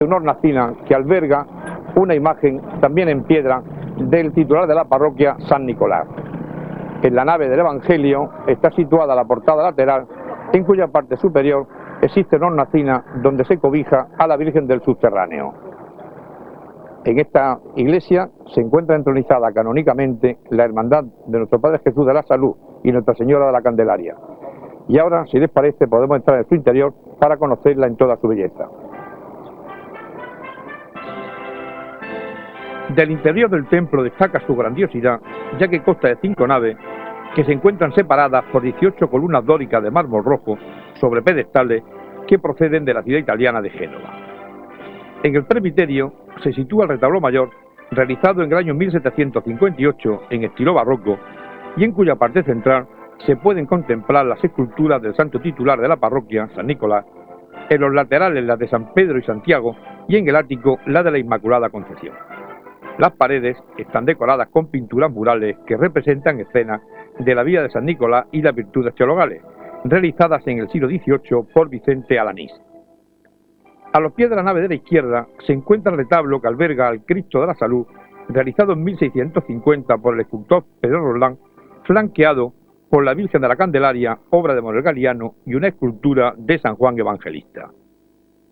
una hornacina que alberga una imagen también en piedra del titular de la parroquia, San Nicolás. En la nave del Evangelio está situada la portada lateral, en cuya parte superior existe una hornacina donde se cobija a la Virgen del Subterráneo. En esta iglesia se encuentra entronizada canónicamente la Hermandad de nuestro Padre Jesús de la Salud y Nuestra Señora de la Candelaria. Y ahora, si les parece, podemos entrar en su interior para conocerla en toda su belleza. Del interior del templo destaca su grandiosidad, ya que consta de 5 naves que se encuentran separadas por 18 columnas dóricas de mármol rojo sobre pedestales que proceden de la ciudad italiana de Génova. En el presbiterio se sitúa el retablo mayor, realizado en el año 1758 en estilo barroco, y en cuya parte central se pueden contemplar las esculturas del santo titular de la parroquia, San Nicolás, en los laterales las de San Pedro y Santiago, y en el ático la de la Inmaculada Concepción. Las paredes están decoradas con pinturas murales que representan escenas de la vida de San Nicolás y las virtudes teologales, realizadas en el siglo XVIII por Vicente Alanís. A los pies de la nave de la izquierda se encuentra el retablo que alberga al Cristo de la Salud, realizado en 1650 por el escultor Pedro Roldán, flanqueado por la Virgen de la Candelaria, obra de Manuel Galiano, y una escultura de San Juan Evangelista.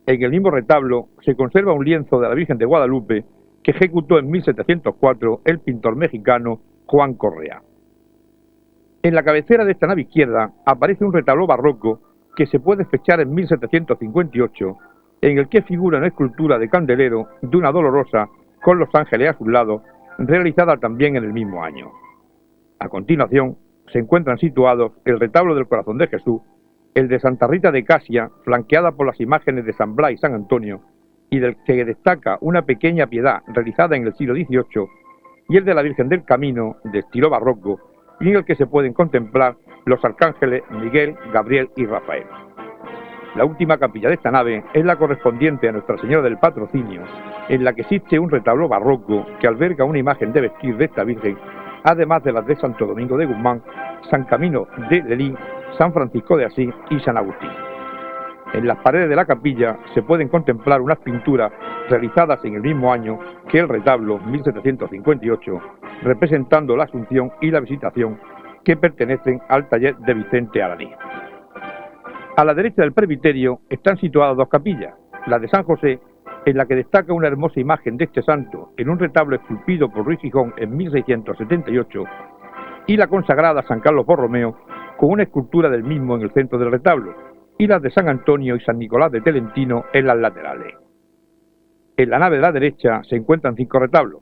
En el mismo retablo se conserva un lienzo de la Virgen de Guadalupe que ejecutó en 1704 el pintor mexicano Juan Correa. En la cabecera de esta nave izquierda aparece un retablo barroco que se puede fechar en 1758, en el que figura una escultura de candelero de una dolorosa con los ángeles a sus lados, realizada también en el mismo año. A continuación se encuentran situados el retablo del Corazón de Jesús, el de Santa Rita de Casia, flanqueada por las imágenes de San Blas y San Antonio, y del que destaca una pequeña piedad realizada en el siglo XVIII, y el de la Virgen del Camino, de estilo barroco, y en el que se pueden contemplar los arcángeles Miguel, Gabriel y Rafael. La última capilla de esta nave es la correspondiente a Nuestra Señora del Patrocinio, en la que existe un retablo barroco que alberga una imagen de vestir de esta Virgen, además de las de Santo Domingo de Guzmán, San Camilo de Lelín, San Francisco de Asís y San Agustín. En las paredes de la capilla se pueden contemplar unas pinturas realizadas en el mismo año que el retablo, 1758, representando la Asunción y la Visitación, que pertenecen al taller de Vicente Alanís. A la derecha del presbiterio están situadas 2 capillas, la de San José, en la que destaca una hermosa imagen de este santo en un retablo esculpido por Ruiz Gijón en 1678, y la consagrada a San Carlos Borromeo, con una escultura del mismo en el centro del retablo, y las de San Antonio y San Nicolás de Telentino en las laterales. En la nave de la derecha se encuentran 5 retablos.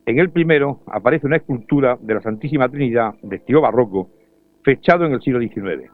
En el primero aparece una escultura de la Santísima Trinidad de estilo barroco, fechado en el siglo XIX.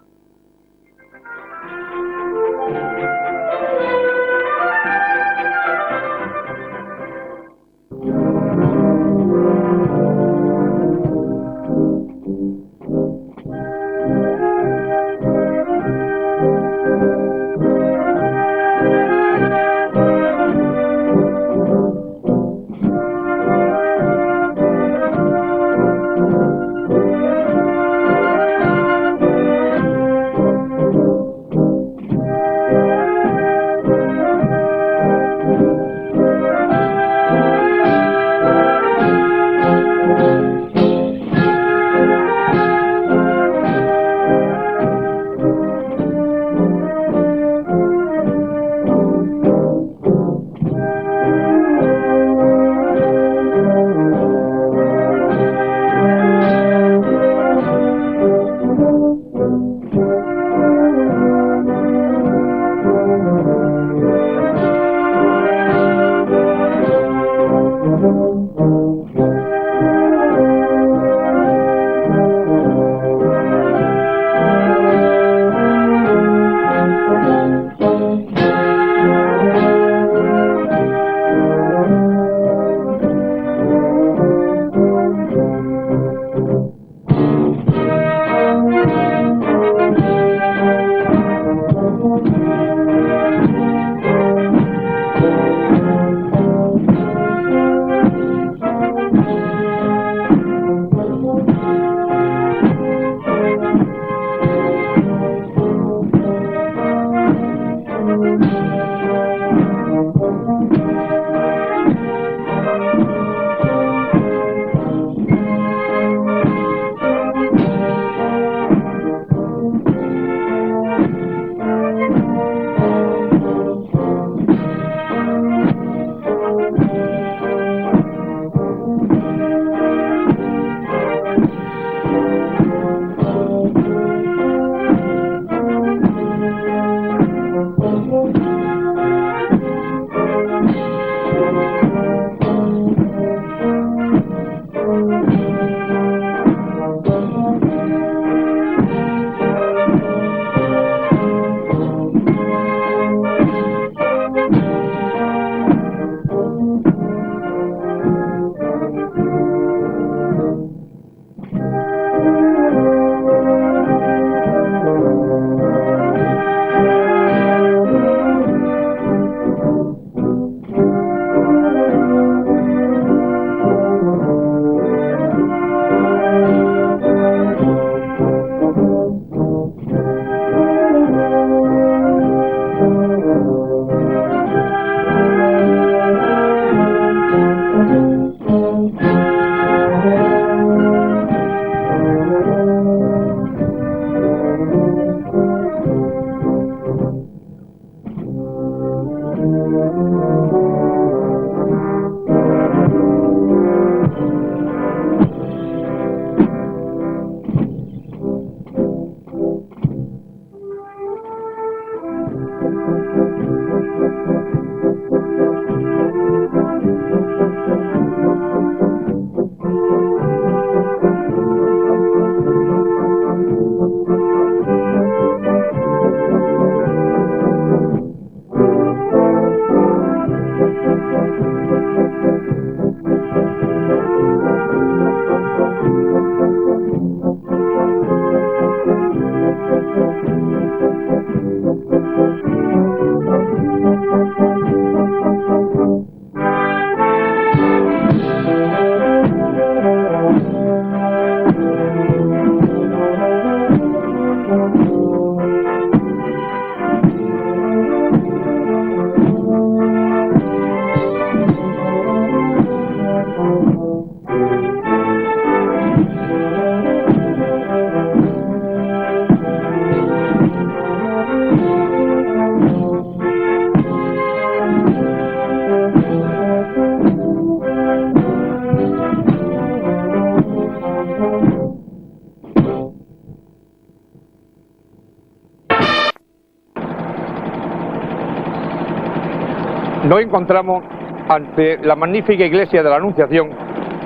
Nos encontramos ante la magnífica iglesia de la Anunciación,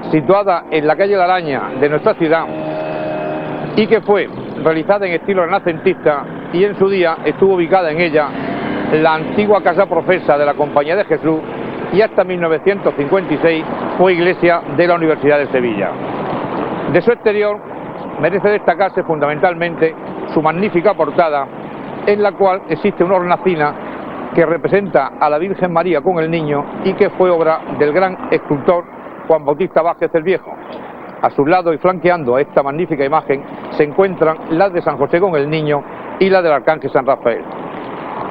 situada en la calle La Araña de nuestra ciudad, y que fue realizada en estilo renacentista, y en su día estuvo ubicada en ella la antigua casa profesa de la Compañía de Jesús, y hasta 1956 fue iglesia de la Universidad de Sevilla. De su exterior merece destacarse fundamentalmente su magnífica portada, en la cual existe una hornacina que representa a la Virgen María con el niño y que fue obra del gran escultor Juan Bautista Vázquez el Viejo. A su lado y flanqueando a esta magnífica imagen se encuentran las de San José con el niño y la del Arcángel San Rafael.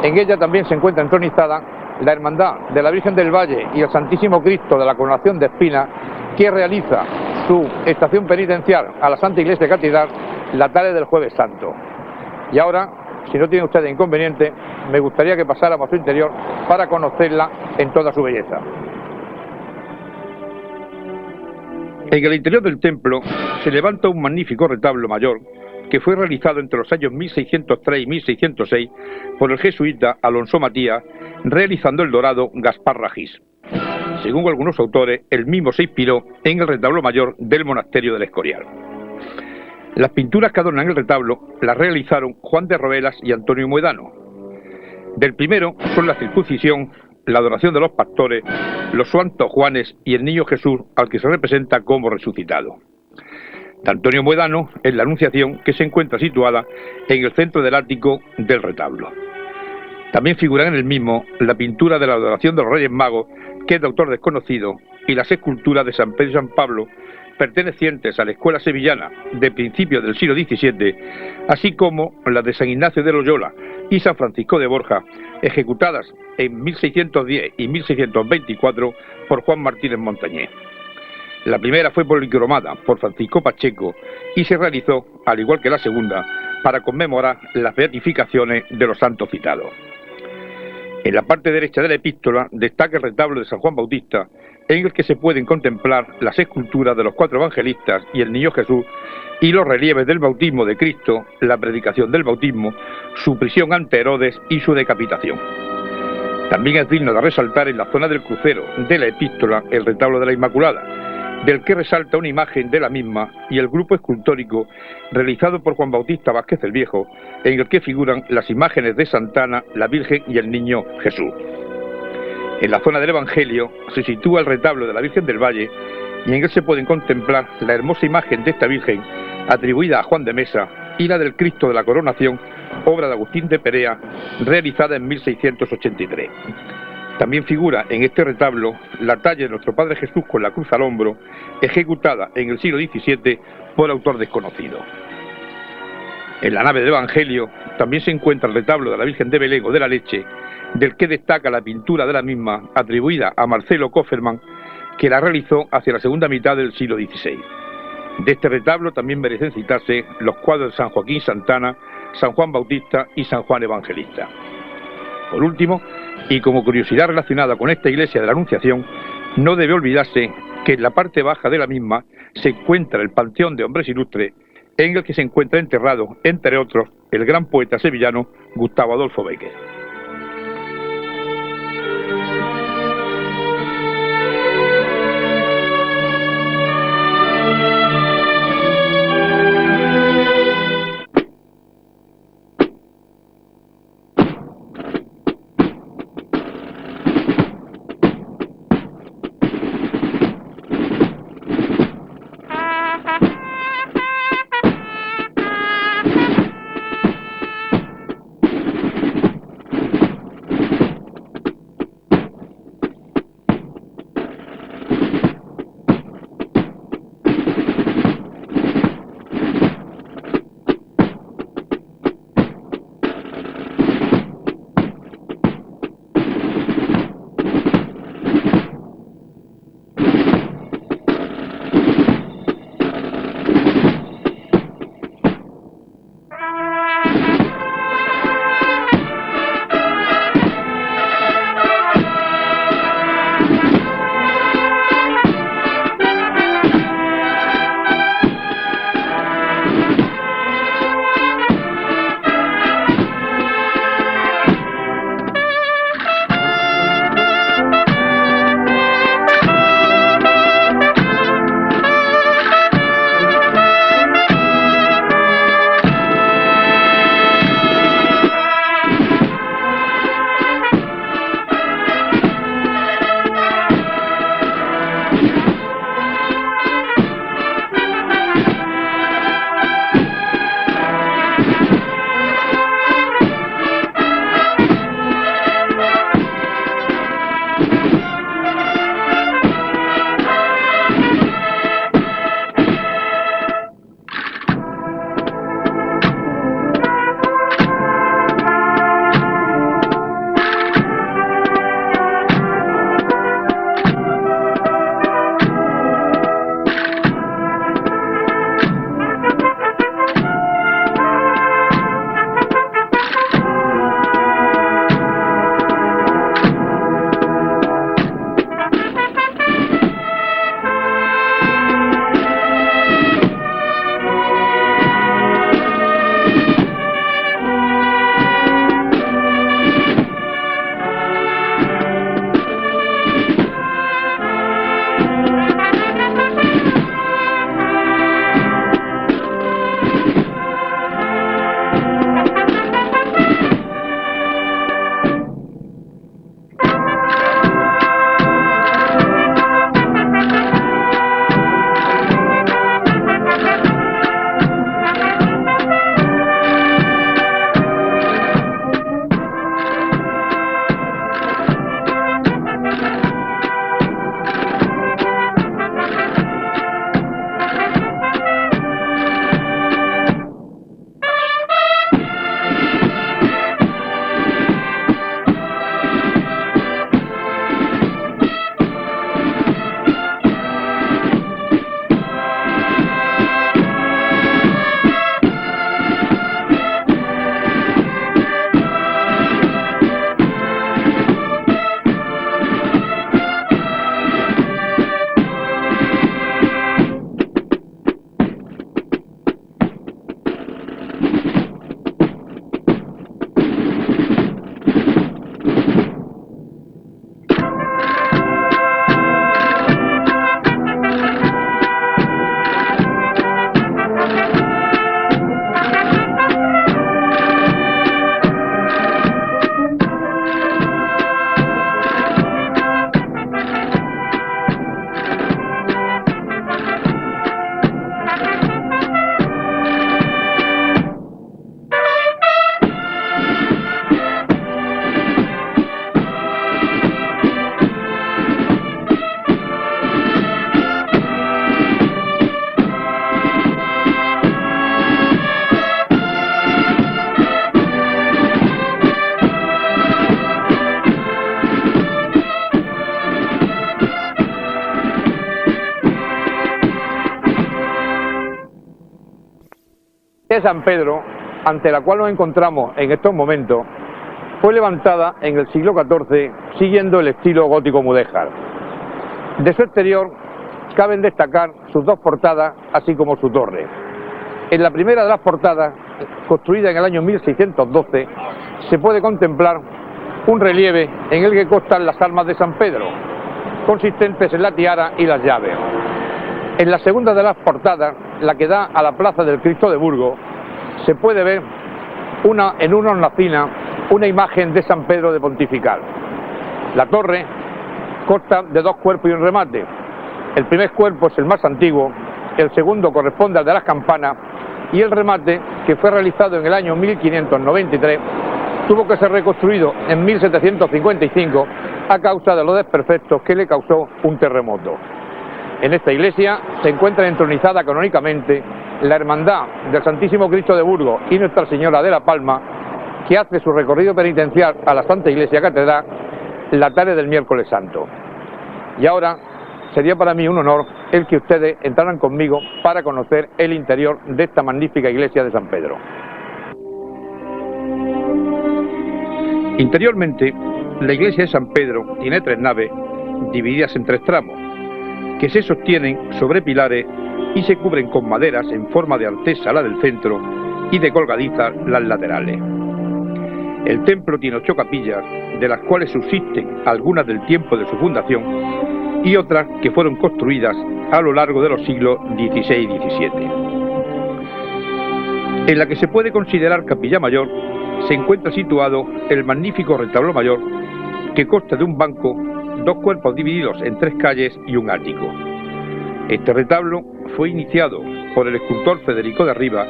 En ella también se encuentra entronizada la Hermandad de la Virgen del Valle y el Santísimo Cristo de la Coronación de Espinas, que realiza su estación penitencial a la Santa Iglesia Catedral la tarde del Jueves Santo. Y ahora, si no tienen ustedes inconveniente, me gustaría que pasáramos a su interior para conocerla en toda su belleza. En el interior del templo se levanta un magnífico retablo mayor que fue realizado entre los años 1603 y 1606 por el jesuita Alonso Matías, realizando el dorado Gaspar Rajís. Según algunos autores, el mismo se inspiró en el retablo mayor del monasterio del Escorial. Las pinturas que adornan el retablo las realizaron Juan de Robelas y Antonio Muedano. Del primero son la circuncisión, la adoración de los pastores, los santos Juanes y el niño Jesús, al que se representa como resucitado. De Antonio Muedano es la Anunciación, que se encuentra situada en el centro del ático del retablo. También figuran en el mismo la pintura de la adoración de los Reyes Magos, que es de autor desconocido, y las esculturas de San Pedro y San Pablo, pertenecientes a la escuela sevillana de principios del siglo XVII, así como las de San Ignacio de Loyola y San Francisco de Borja, ejecutadas en 1610 y 1624 por Juan Martínez Montañés. La primera fue policromada por Francisco Pacheco y se realizó, al igual que la segunda, para conmemorar las beatificaciones de los santos citados. En la parte derecha de la epístola destaca el retablo de San Juan Bautista, en el que se pueden contemplar las esculturas de los 4 evangelistas y el niño Jesús, y los relieves del bautismo de Cristo, la predicación del bautismo, su prisión ante Herodes y su decapitación. También es digno de resaltar en la zona del crucero de la epístola el retablo de la Inmaculada, del que resalta una imagen de la misma, y el grupo escultórico realizado por Juan Bautista Vázquez el Viejo, en el que figuran las imágenes de Santana, la Virgen y el niño Jesús. En la zona del Evangelio se sitúa el retablo de la Virgen del Valle, y en él se pueden contemplar la hermosa imagen de esta Virgen atribuida a Juan de Mesa y la del Cristo de la Coronación, obra de Agustín de Perea, realizada en 1683. También figura en este retablo la talla de nuestro Padre Jesús con la cruz al hombro, ejecutada en el siglo XVII por autor desconocido. En la nave del Evangelio también se encuentra el retablo de la Virgen de Belén o de la Leche, del que destaca la pintura de la misma atribuida a Marcelo Kofferman, que la realizó hacia la segunda mitad del siglo XVI. De este retablo también merecen citarse los cuadros de San Joaquín Santana, San Juan Bautista y San Juan Evangelista. Por último, Y como curiosidad relacionada con esta iglesia de la Anunciación, no debe olvidarse que en la parte baja de la misma se encuentra el Panteón de Hombres Ilustres, en el que se encuentra enterrado, entre otros, el gran poeta sevillano Gustavo Adolfo Bécquer. De San Pedro, ante la cual nos encontramos en estos momentos, fue levantada en el siglo XIV siguiendo el estilo gótico mudéjar. De su exterior caben destacar sus dos portadas, así como su torre. En la primera de las portadas, construida en el año 1612, se puede contemplar un relieve en el que constan las armas de San Pedro, consistentes en la tiara y las llaves. En la segunda de las portadas, la que da a la plaza del Cristo de Burgos, se puede ver en una hornacina una imagen de San Pedro de Pontifical. La torre consta de dos cuerpos y un remate. El primer cuerpo es el más antiguo, el segundo corresponde al de las campanas y el remate, que fue realizado en el año 1593, tuvo que ser reconstruido en 1755 a causa de los desperfectos que le causó un terremoto. En esta iglesia se encuentra entronizada canónicamente la Hermandad del Santísimo Cristo de Burgos y Nuestra Señora de la Palma, que hace su recorrido penitencial a la Santa Iglesia Catedral la tarde del miércoles santo. Y ahora sería para mí un honor el que ustedes entraran conmigo para conocer el interior de esta magnífica iglesia de San Pedro. Interiormente, la iglesia de San Pedro tiene tres naves divididas en tres tramos, que se sostienen sobre pilares y se cubren con maderas en forma de artesa la del centro y de colgadizas las laterales. El templo tiene 8 capillas, de las cuales subsisten algunas del tiempo de su fundación y otras que fueron construidas a lo largo de los siglos XVI y XVII. En la que se puede considerar capilla mayor se encuentra situado el magnífico retablo mayor, que consta de un banco, dos cuerpos divididos en 3 calles y un ático. Este retablo fue iniciado por el escultor Federico de Rivas,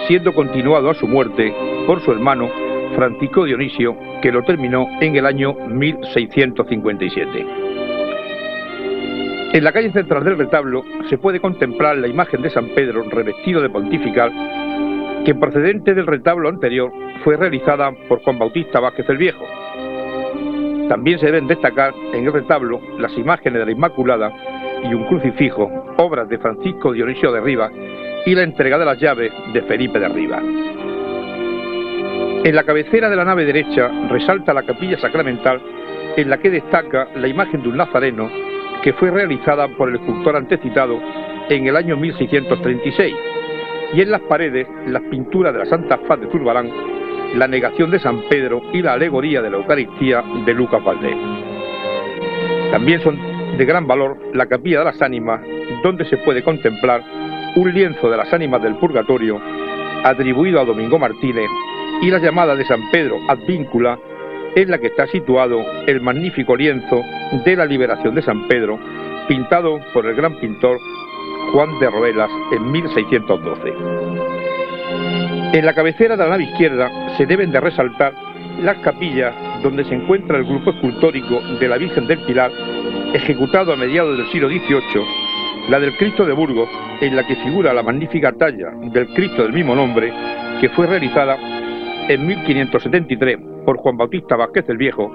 siendo continuado a su muerte por su hermano Francisco Dionisio, que lo terminó en el año 1657. En la calle central del retablo se puede contemplar la imagen de San Pedro revestido de pontifical, que procedente del retablo anterior fue realizada por Juan Bautista Vázquez el Viejo. También se deben destacar en el retablo las imágenes de la Inmaculada y un crucifijo, obras de Francisco Dionisio de Rivas, y la entrega de las llaves de Felipe de Rivas. En la cabecera de la nave derecha resalta la capilla sacramental, en la que destaca la imagen de un nazareno que fue realizada por el escultor antecitado en el año 1636, y en las paredes las pinturas de la Santa Faz de Zurbarán, la negación de San Pedro y la alegoría de la Eucaristía de Lucas Valdés. También son de gran valor la capilla de las ánimas, donde se puede contemplar un lienzo de las ánimas del purgatorio atribuido a Domingo Martínez y la llamada de San Pedro Advíncula, en la que está situado el magnífico lienzo de la liberación de San Pedro, pintado por el gran pintor Juan de Roelas en 1612. En la cabecera de la nave izquierda se deben de resaltar las capillas donde se encuentra el grupo escultórico de la Virgen del Pilar, ejecutado a mediados del siglo XVIII, la del Cristo de Burgos, en la que figura la magnífica talla del Cristo del mismo nombre, que fue realizada en 1573 por Juan Bautista Vázquez el Viejo,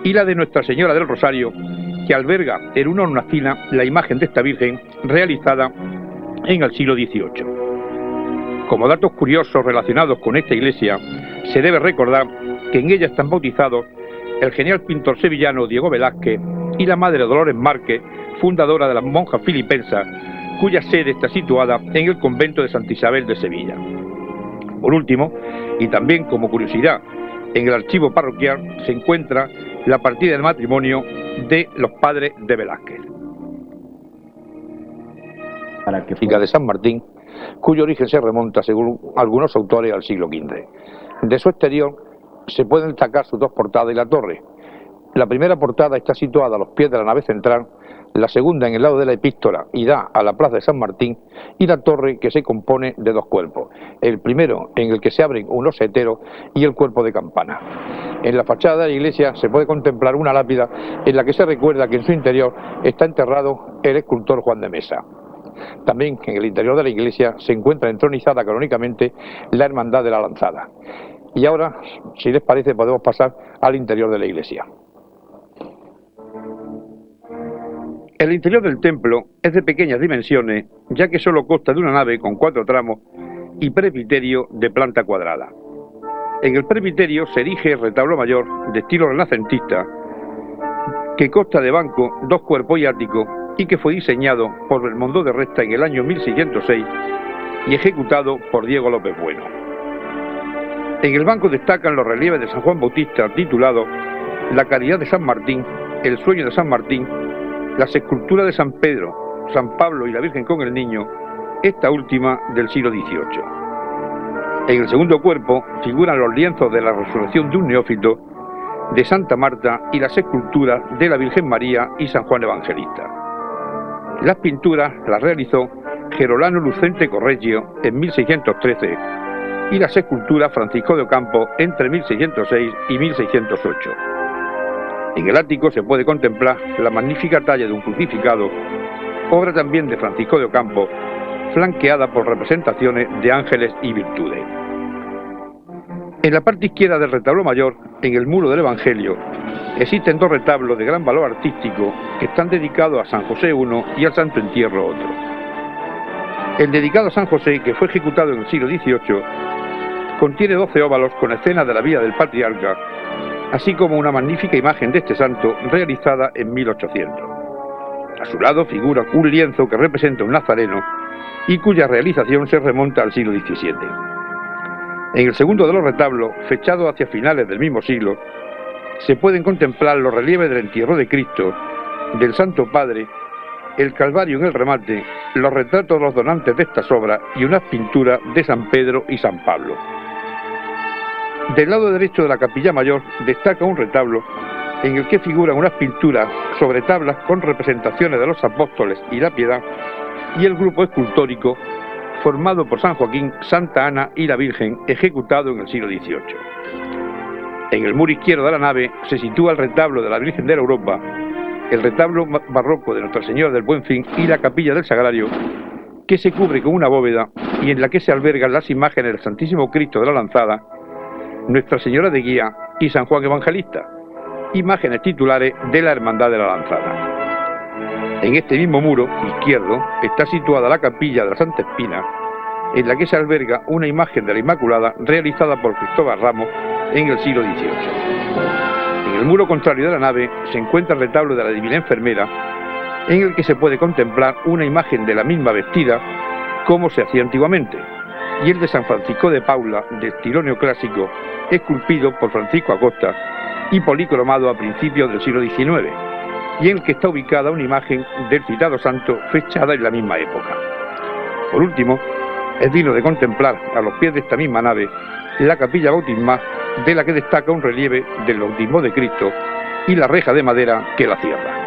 y la de Nuestra Señora del Rosario, que alberga en una hornacina la imagen de esta Virgen realizada en el siglo XVIII. Como datos curiosos relacionados con esta iglesia, se debe recordar que en ella están bautizados el genial pintor sevillano Diego Velázquez y la Madre Dolores Márquez, fundadora de las monjas filipensas, cuya sede está situada en el convento de Santa Isabel de Sevilla. Por último, y también como curiosidad, en el archivo parroquial se encuentra la partida de matrimonio de los padres de Velázquez. Chica de San Martín, cuyo origen se remonta, según algunos autores, al siglo XV. De su exterior se pueden destacar sus dos portadas y la torre. La primera portada está situada a los pies de la nave central, la segunda en el lado de la epístola y da a la plaza de San Martín, y la torre, que se compone de dos cuerpos, el primero en el que se abren unos seteros y el cuerpo de campana. En la fachada de la iglesia se puede contemplar una lápida en la que se recuerda que en su interior está enterrado el escultor Juan de Mesa. También en el interior de la iglesia se encuentra entronizada canónicamente la Hermandad de la Lanzada. Y ahora, si les parece, podemos pasar al interior de la iglesia. El interior del templo es de pequeñas dimensiones, ya que solo consta de una nave con 4 tramos y presbiterio de planta cuadrada. En el presbiterio se erige el retablo mayor de estilo renacentista, que consta de banco, dos cuerpos y ático, y que fue diseñado por Belmondo de Resta en el año 1606 y ejecutado por Diego López Bueno. En el banco destacan los relieves de San Juan Bautista titulados La Caridad de San Martín, El Sueño de San Martín, las esculturas de San Pedro, San Pablo y la Virgen con el Niño, esta última del siglo XVIII. En el segundo cuerpo figuran los lienzos de la Resurrección de un Neófito, de Santa Marta y las esculturas de la Virgen María y San Juan Evangelista. Las pinturas las realizó Gerolano Lucente Correggio en 1613 y las esculturas Francisco de Ocampo entre 1606 y 1608. En el ático se puede contemplar la magnífica talla de un crucificado, obra también de Francisco de Ocampo, flanqueada por representaciones de ángeles y virtudes. En la parte izquierda del retablo mayor, en el muro del Evangelio, existen dos retablos de gran valor artístico que están dedicados a San José uno y al Santo Entierro otro. El dedicado a San José, que fue ejecutado en el siglo XVIII, contiene 12 óvalos con escenas de la vida del patriarca, así como una magnífica imagen de este santo realizada en 1800. A su lado figura un lienzo que representa un nazareno y cuya realización se remonta al siglo XVII. En el segundo de los retablos, fechado hacia finales del mismo siglo, se pueden contemplar los relieves del entierro de Cristo, del Santo Padre, el Calvario en el remate, los retratos de los donantes de estas obras y unas pinturas de San Pedro y San Pablo. Del lado derecho de la capilla mayor destaca un retablo en el que figuran unas pinturas sobre tablas con representaciones de los apóstoles y la piedad y el grupo escultórico formado por San Joaquín, Santa Ana y la Virgen, ejecutado en el siglo XVIII. En el muro izquierdo de la nave se sitúa el retablo de la Virgen de la Europa, el retablo barroco de Nuestra Señora del Buen Fin y la capilla del Sagrario, que se cubre con una bóveda y en la que se albergan las imágenes del Santísimo Cristo de la Lanzada, Nuestra Señora de Guía y San Juan Evangelista, imágenes titulares de la Hermandad de la Lanzada. En este mismo muro izquierdo está situada la capilla de la Santa Espina, en la que se alberga una imagen de la Inmaculada realizada por Cristóbal Ramos en el siglo XVIII. En el muro contrario de la nave se encuentra el retablo de la Divina Enfermera, en el que se puede contemplar una imagen de la misma vestida como se hacía antiguamente, y el de San Francisco de Paula, de estilo neoclásico, esculpido por Francisco Acosta y policromado a principios del siglo XIX, y en el que está ubicada una imagen del citado santo fechada en la misma época. Por último, es digno de contemplar a los pies de esta misma nave la capilla bautismal, de la que destaca un relieve del bautismo de Cristo y la reja de madera que la cierra.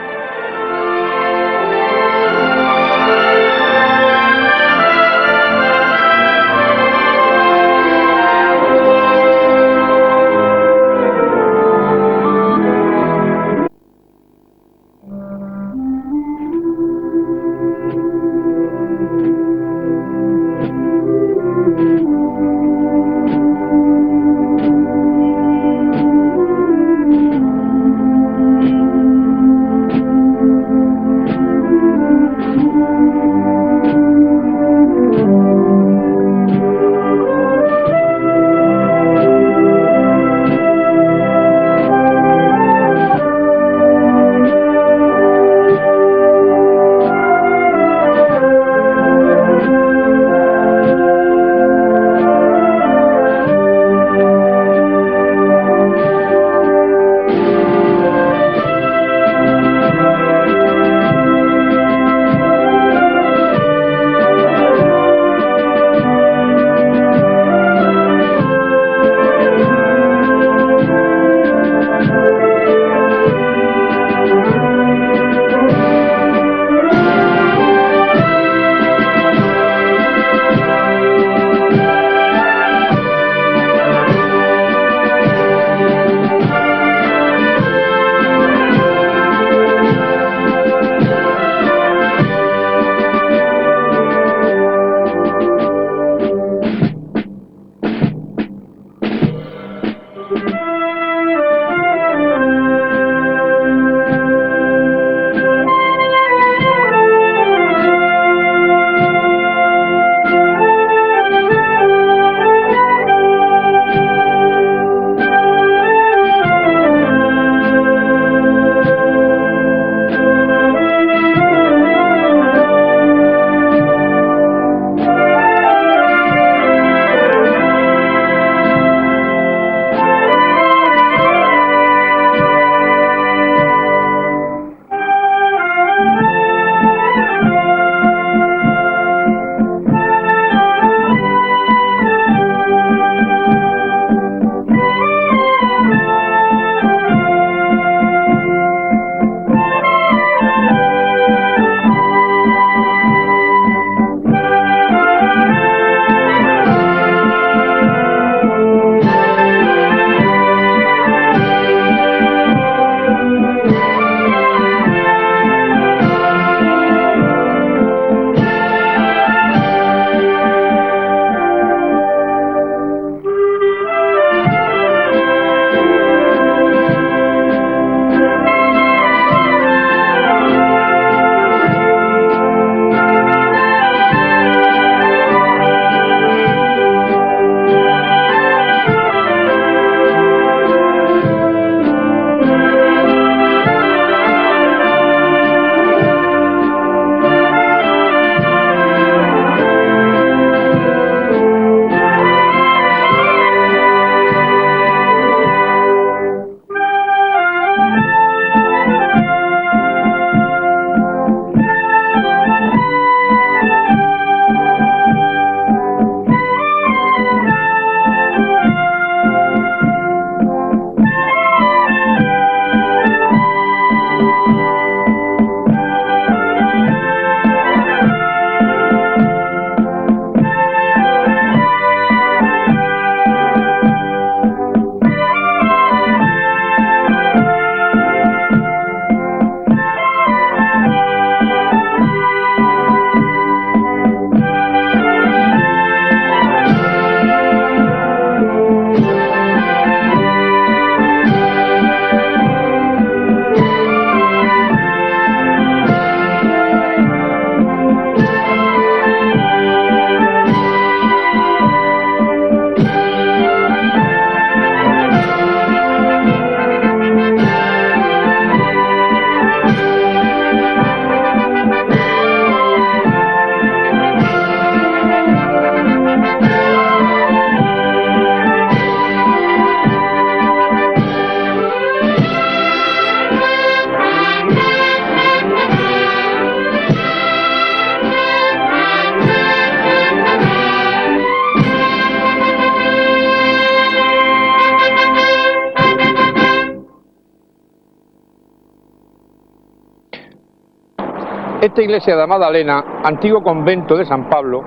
Esta iglesia de la Magdalena, antiguo convento de San Pablo,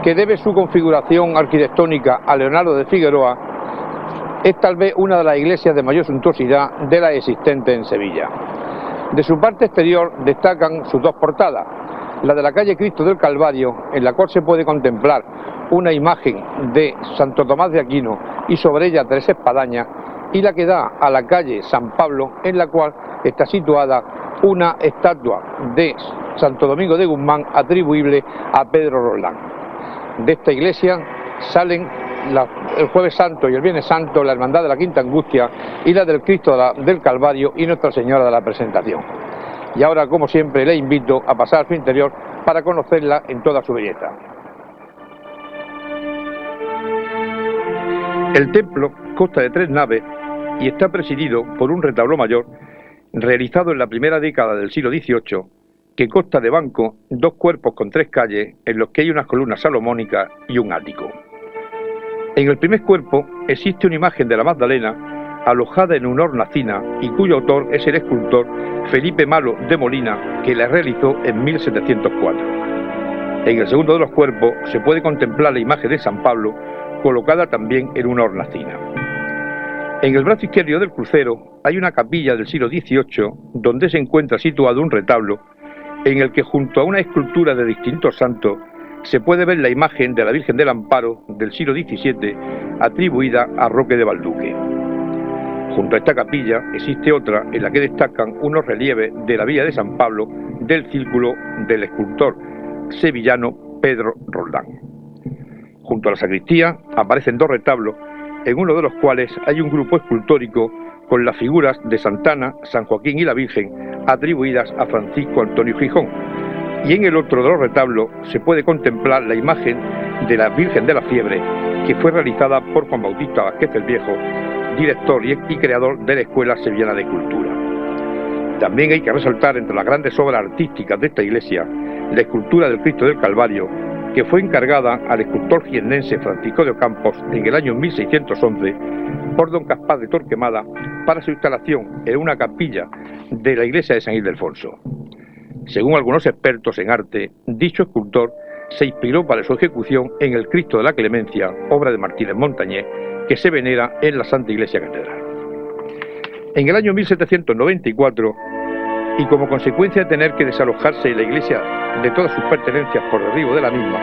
que debe su configuración arquitectónica a Leonardo de Figueroa, es tal vez una de las iglesias de mayor suntuosidad de las existentes en Sevilla. De su parte exterior destacan sus dos portadas, la de la calle Cristo del Calvario, en la cual se puede contemplar una imagen de Santo Tomás de Aquino y sobre ella tres espadañas, y la que da a la calle San Pablo, en la cual está situada una estatua de Santo Domingo de Guzmán atribuible a Pedro Roldán. De esta iglesia salen el Jueves Santo y el Viernes Santo la Hermandad de la Quinta Angustia y la del Cristo del Calvario y Nuestra Señora de la Presentación. Y ahora, como siempre, le invito a pasar a su interior para conocerla en toda su belleza. El templo consta de 3 naves y está presidido por un retablo mayor realizado en la primera década del siglo XVIII, que consta de banco, 2 cuerpos con 3 calles, en los que hay unas columnas salomónicas y un ático. En el primer cuerpo existe una imagen de la Magdalena alojada en una hornacina y cuyo autor es el escultor Felipe Malo de Molina, que la realizó en 1704. En el segundo de los cuerpos se puede contemplar la imagen de San Pablo, colocada también en una hornacina. En el brazo izquierdo del crucero hay una capilla del siglo XVIII donde se encuentra situado un retablo en el que, junto a una escultura de distintos santos, se puede ver la imagen de la Virgen del Amparo del siglo XVII atribuida a Roque de Valduque. Junto a esta capilla existe otra en la que destacan unos relieves de la Villa de San Pablo del círculo del escultor sevillano Pedro Roldán. Junto a la sacristía aparecen 2 retablos, en uno de los cuales hay un grupo escultórico con las figuras de Santana, San Joaquín y la Virgen atribuidas a Francisco Antonio Gijón, y en el otro de los retablos se puede contemplar la imagen de la Virgen de la Fiebre, que fue realizada por Juan Bautista Vázquez el Viejo, director y creador de la Escuela Sevillana de Escultura. También hay que resaltar entre las grandes obras artísticas de esta iglesia la escultura del Cristo del Calvario, que fue encargada al escultor jiennense Francisco de Ocampos en el año 1611 por don Caspar de Torquemada para su instalación en una capilla de la iglesia de San Ildefonso. Según algunos expertos en arte, dicho escultor se inspiró para su ejecución en el Cristo de la Clemencia, obra de Martínez Montañés, que se venera en la Santa Iglesia Catedral. En el año 1794, y como consecuencia de tener que desalojarse la iglesia de todas sus pertenencias por derribo de la misma,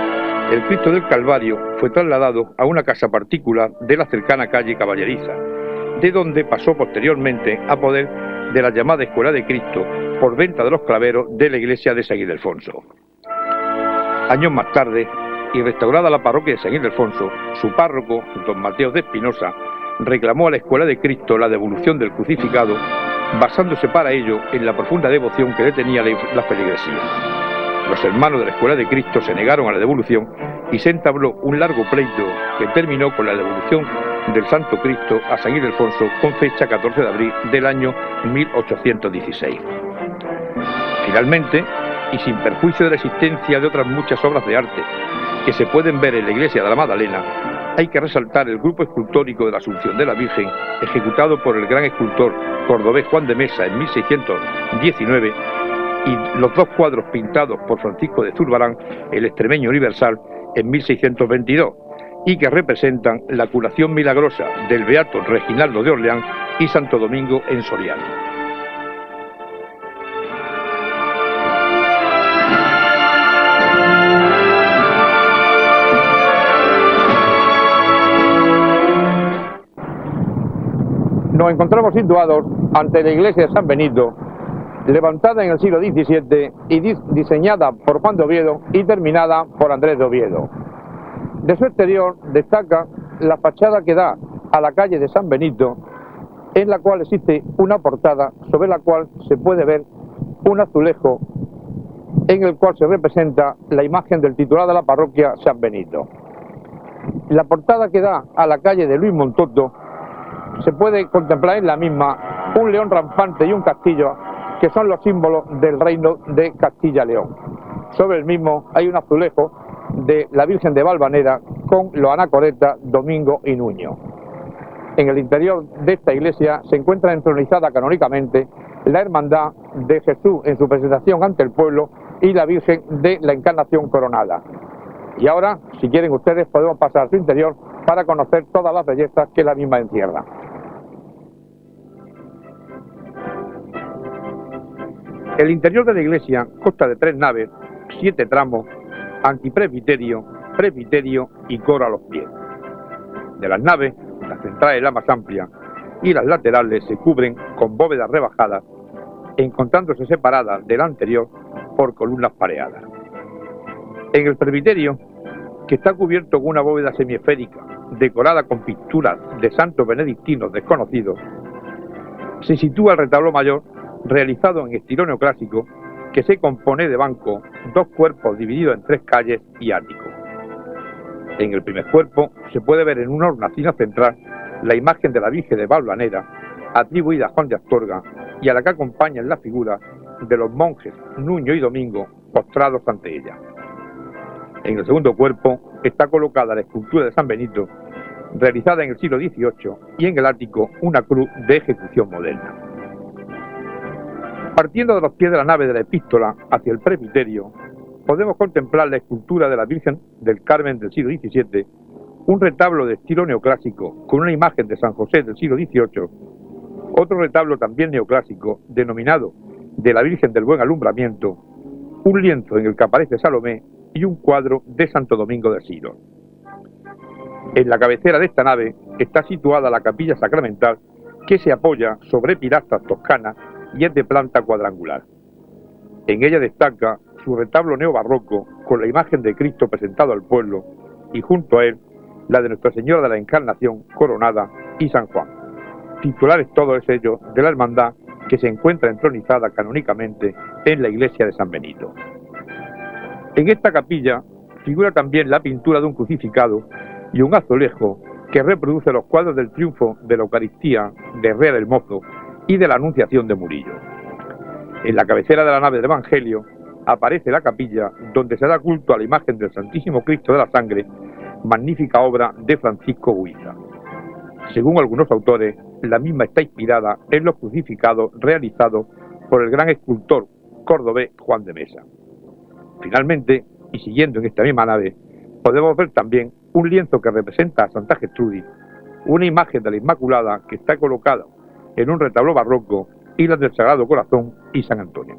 el Cristo del Calvario fue trasladado a una casa particular de la cercana calle Caballeriza, de donde pasó posteriormente a poder de la llamada Escuela de Cristo por venta de los claveros de la iglesia de San Ildefonso. Años más tarde, y restaurada la parroquia de San Ildefonso, su párroco, don Mateo de Espinosa, reclamó a la Escuela de Cristo la devolución del crucificado, basándose para ello en la profunda devoción que le tenía la feligresía. Los hermanos de la Escuela de Cristo se negaron a la devolución y se entabló un largo pleito que terminó con la devolución del Santo Cristo a San Ildefonso con fecha 14 de abril del año 1816. Finalmente, y sin perjuicio de la existencia de otras muchas obras de arte que se pueden ver en la iglesia de la Magdalena, hay que resaltar el grupo escultórico de la Asunción de la Virgen, ejecutado por el gran escultor cordobés Juan de Mesa en 1619, y los 2 cuadros pintados por Francisco de Zurbarán, el extremeño universal, en 1622, y que representan la curación milagrosa del beato Reginaldo de Orleans y Santo Domingo en Soriano. Nos encontramos situados ante la iglesia de San Benito, levantada en el siglo XVII y diseñada por Juan de Oviedo y terminada por Andrés de Oviedo. De su exterior destaca la fachada que da a la calle de San Benito, en la cual existe una portada sobre la cual se puede ver un azulejo en el cual se representa la imagen del titular de la parroquia San Benito. La portada que da a la calle de Luis Montoto se puede contemplar en la misma un león rampante y un castillo, que son los símbolos del reino de Castilla-León. Sobre el mismo hay un azulejo de la Virgen de Valvanera con los anacoretas Domingo y Nuño. En el interior de esta iglesia se encuentra entronizada canónicamente la Hermandad de Jesús en su presentación ante el pueblo y la Virgen de la Encarnación coronada. Y ahora, si quieren ustedes, podemos pasar a su interior para conocer todas las bellezas que la misma encierra. El interior de la iglesia consta de 3 naves, 7 tramos, antipresbiterio, presbiterio y coro a los pies. De las naves, la central es la más amplia y las laterales se cubren con bóvedas rebajadas, encontrándose separadas de la anterior por columnas pareadas. En el presbiterio, que está cubierto con una bóveda semiesférica decorada con pinturas de santos benedictinos desconocidos, se sitúa el retablo mayor realizado en estilo neoclásico que se compone de banco, 2 cuerpos divididos en 3 calles y ático. En el primer cuerpo se puede ver en una hornacina central la imagen de la Virgen de Valvanera, atribuida a Juan de Astorga y a la que acompañan las figuras de los monjes Nuño y Domingo postrados ante ella. En el segundo cuerpo está colocada la escultura de San Benito, realizada en el siglo XVIII, y en el ático una cruz de ejecución moderna. Partiendo de los pies de la nave de la epístola hacia el presbiterio, podemos contemplar la escultura de la Virgen del Carmen del siglo XVII, un retablo de estilo neoclásico con una imagen de San José del siglo XVIII, otro retablo también neoclásico denominado de la Virgen del Buen Alumbramiento, un lienzo en el que aparece Salomé y un cuadro de Santo Domingo de Silos. En la cabecera de esta nave está situada la capilla sacramental, que se apoya sobre pilastras toscanas y es de planta cuadrangular. En ella destaca su retablo neobarroco con la imagen de Cristo presentado al pueblo y junto a él la de Nuestra Señora de la Encarnación coronada y San Juan, titulares todos ellos de la hermandad que se encuentra entronizada canónicamente en la iglesia de San Benito. En esta capilla figura también la pintura de un crucificado y un azulejo que reproduce los cuadros del triunfo de la Eucaristía de Herrera del Mozo y de la Anunciación de Murillo. En la cabecera de la nave del Evangelio aparece la capilla donde se da culto a la imagen del Santísimo Cristo de la Sangre, magnífica obra de Francisco Huiza. Según algunos autores, la misma está inspirada en los crucificados realizados por el gran escultor cordobés Juan de Mesa. Finalmente, y siguiendo en esta misma nave, podemos ver también un lienzo que representa a Santa Gertrudis, una imagen de la Inmaculada que está colocada en un retablo barroco y las del Sagrado Corazón y San Antonio.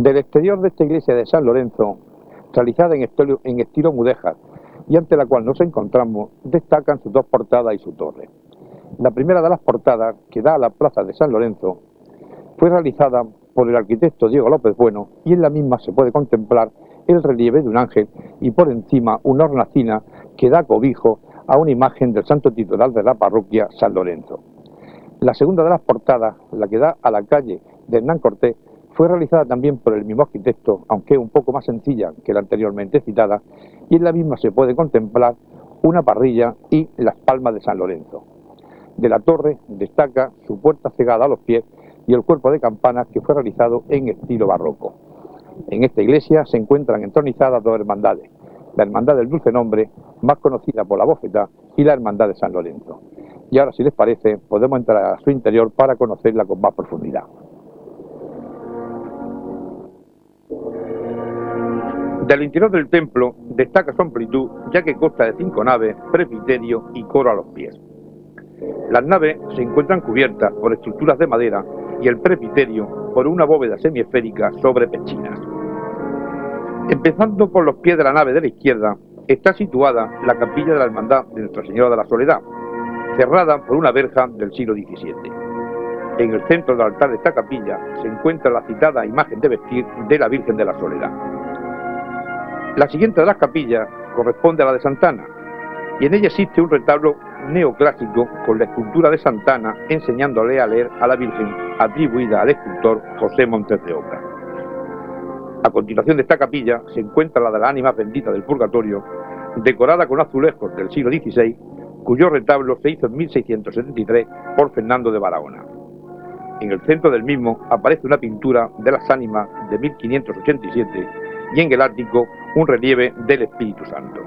Del exterior de esta iglesia de San Lorenzo, realizada en estilo mudéjar y ante la cual nos encontramos, destacan sus dos portadas y su torre. La primera de las portadas, que da a la plaza de San Lorenzo, fue realizada por el arquitecto Diego López Bueno y en la misma se puede contemplar el relieve de un ángel y por encima una hornacina que da cobijo a una imagen del santo titular de la parroquia San Lorenzo. La segunda de las portadas, la que da a la calle de Hernán Cortés, fue realizada también por el mismo arquitecto, aunque un poco más sencilla que la anteriormente citada, y en la misma se puede contemplar una parrilla y las palmas de San Lorenzo. De la torre destaca su puerta cegada a los pies y el cuerpo de campanas que fue realizado en estilo barroco. En esta iglesia se encuentran entronizadas dos hermandades, la Hermandad del Dulce Nombre, más conocida por la Bofetá, y la Hermandad de San Lorenzo. Y ahora, si les parece, podemos entrar a su interior para conocerla con más profundidad. Del interior del templo destaca su amplitud, ya que consta de 5 naves, presbiterio y coro a los pies. Las naves se encuentran cubiertas por estructuras de madera y el presbiterio por una bóveda semiesférica sobre pechinas. Empezando por los pies de la nave de la izquierda, está situada la capilla de la Hermandad de Nuestra Señora de la Soledad, cerrada por una verja del siglo XVII. En el centro del altar de esta capilla se encuentra la citada imagen de vestir de la Virgen de la Soledad. La siguiente de las capillas corresponde a la de Santana, y en ella existe un retablo neoclásico con la escultura de Santana enseñándole a leer a la Virgen, atribuida al escultor José Montes de Oca. A continuación de esta capilla se encuentra la de la ánima bendita del purgatorio, decorada con azulejos del siglo XVI, cuyo retablo se hizo en 1673 por Fernando de Barahona. En el centro del mismo aparece una pintura de las ánimas de 1587 y en el ático un relieve del Espíritu Santo.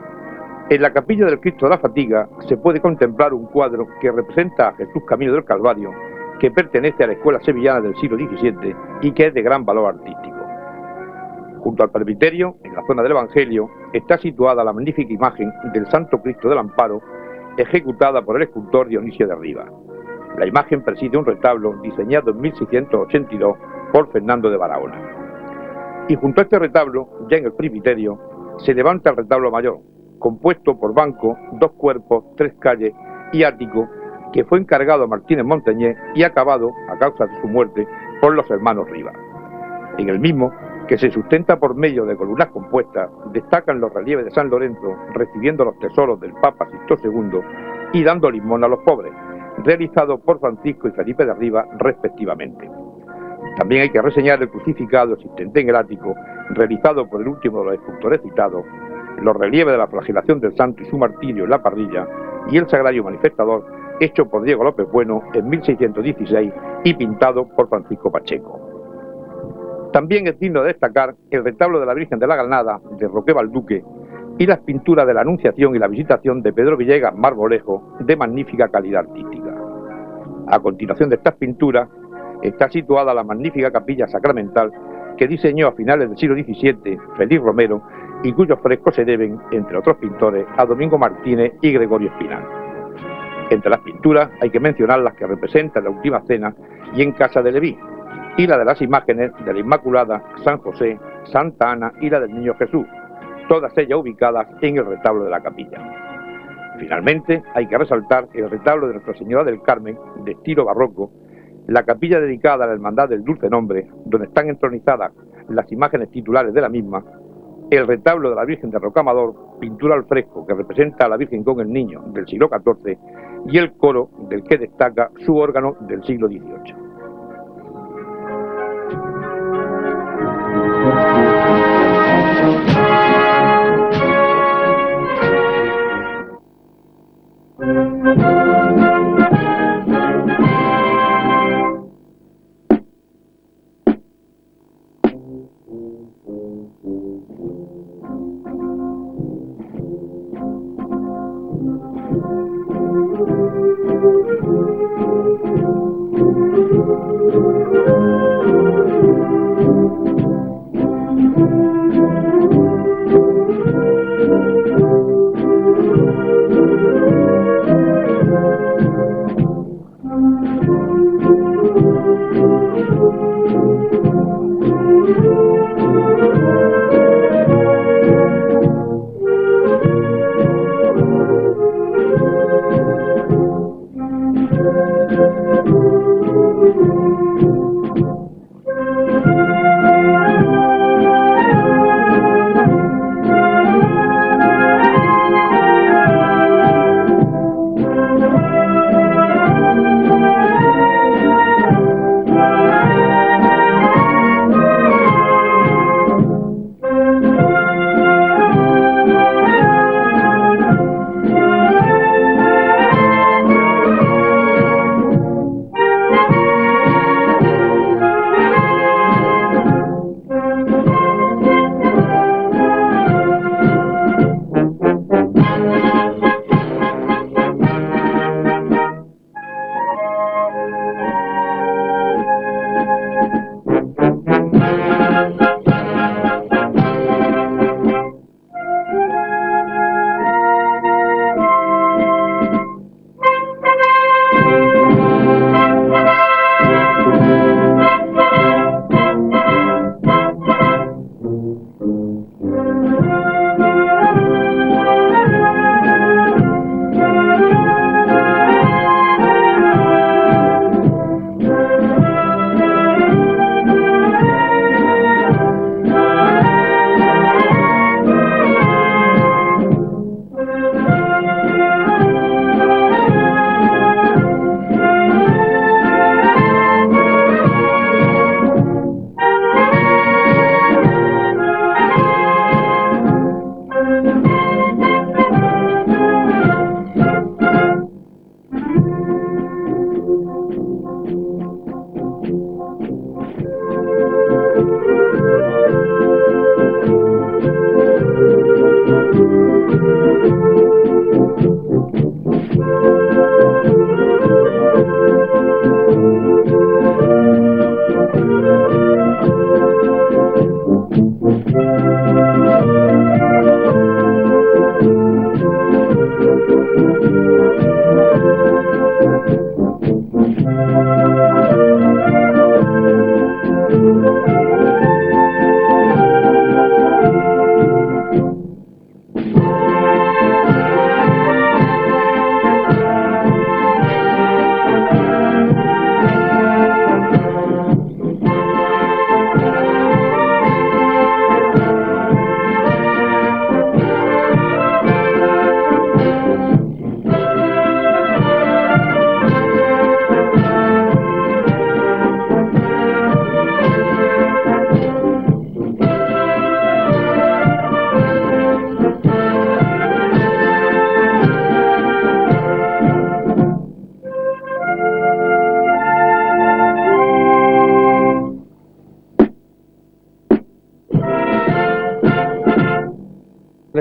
En la capilla del Cristo de la Fatiga se puede contemplar un cuadro que representa a Jesús Camino del Calvario, que pertenece a la escuela sevillana del siglo XVII y que es de gran valor artístico. Junto al presbiterio, en la zona del Evangelio, está situada la magnífica imagen del Santo Cristo del Amparo, ejecutada por el escultor Dionisio de Rivas. La imagen preside un retablo diseñado en 1682 por Fernando de Barahona. Y junto a este retablo, ya en el presbiterio, se levanta el retablo mayor, compuesto por banco, 2 cuerpos, 3 calles y ático, que fue encargado a Martínez Montañés y acabado, a causa de su muerte, por los hermanos Rivas. En el mismo, que se sustenta por medio de columnas compuestas, destacan los relieves de San Lorenzo recibiendo los tesoros del Papa Sixto II y dando limosna a los pobres, realizado por Francisco y Felipe de Rivas respectivamente. También hay que reseñar el crucificado existente en el ático, realizado por el último de los escultores citados, los relieves de la flagelación del santo y su martirio en la parrilla y el sagrario manifestador hecho por Diego López Bueno en 1616 y pintado por Francisco Pacheco. También es digno de destacar el retablo de la Virgen de la Granada de Roque Balduque y las pinturas de la Anunciación y la Visitación de Pedro Villegas Marmolejo de magnífica calidad artística. A continuación de estas pinturas está situada la magnífica capilla sacramental que diseñó a finales del siglo XVII Félix Romero y cuyos frescos se deben, entre otros pintores, a Domingo Martínez y Gregorio Espinal. Entre las pinturas hay que mencionar las que representan la Última Cena y En casa de Leví, y la de las imágenes de la Inmaculada, San José, Santa Ana y la del Niño Jesús, todas ellas ubicadas en el retablo de la capilla. Finalmente, hay que resaltar el retablo de Nuestra Señora del Carmen, de estilo barroco, la capilla dedicada a la Hermandad del Dulce Nombre, donde están entronizadas las imágenes titulares de la misma, el retablo de la Virgen de Rocamador, pintura al fresco que representa a la Virgen con el Niño del siglo XIV, y el coro del que destaca su órgano del siglo XVIII.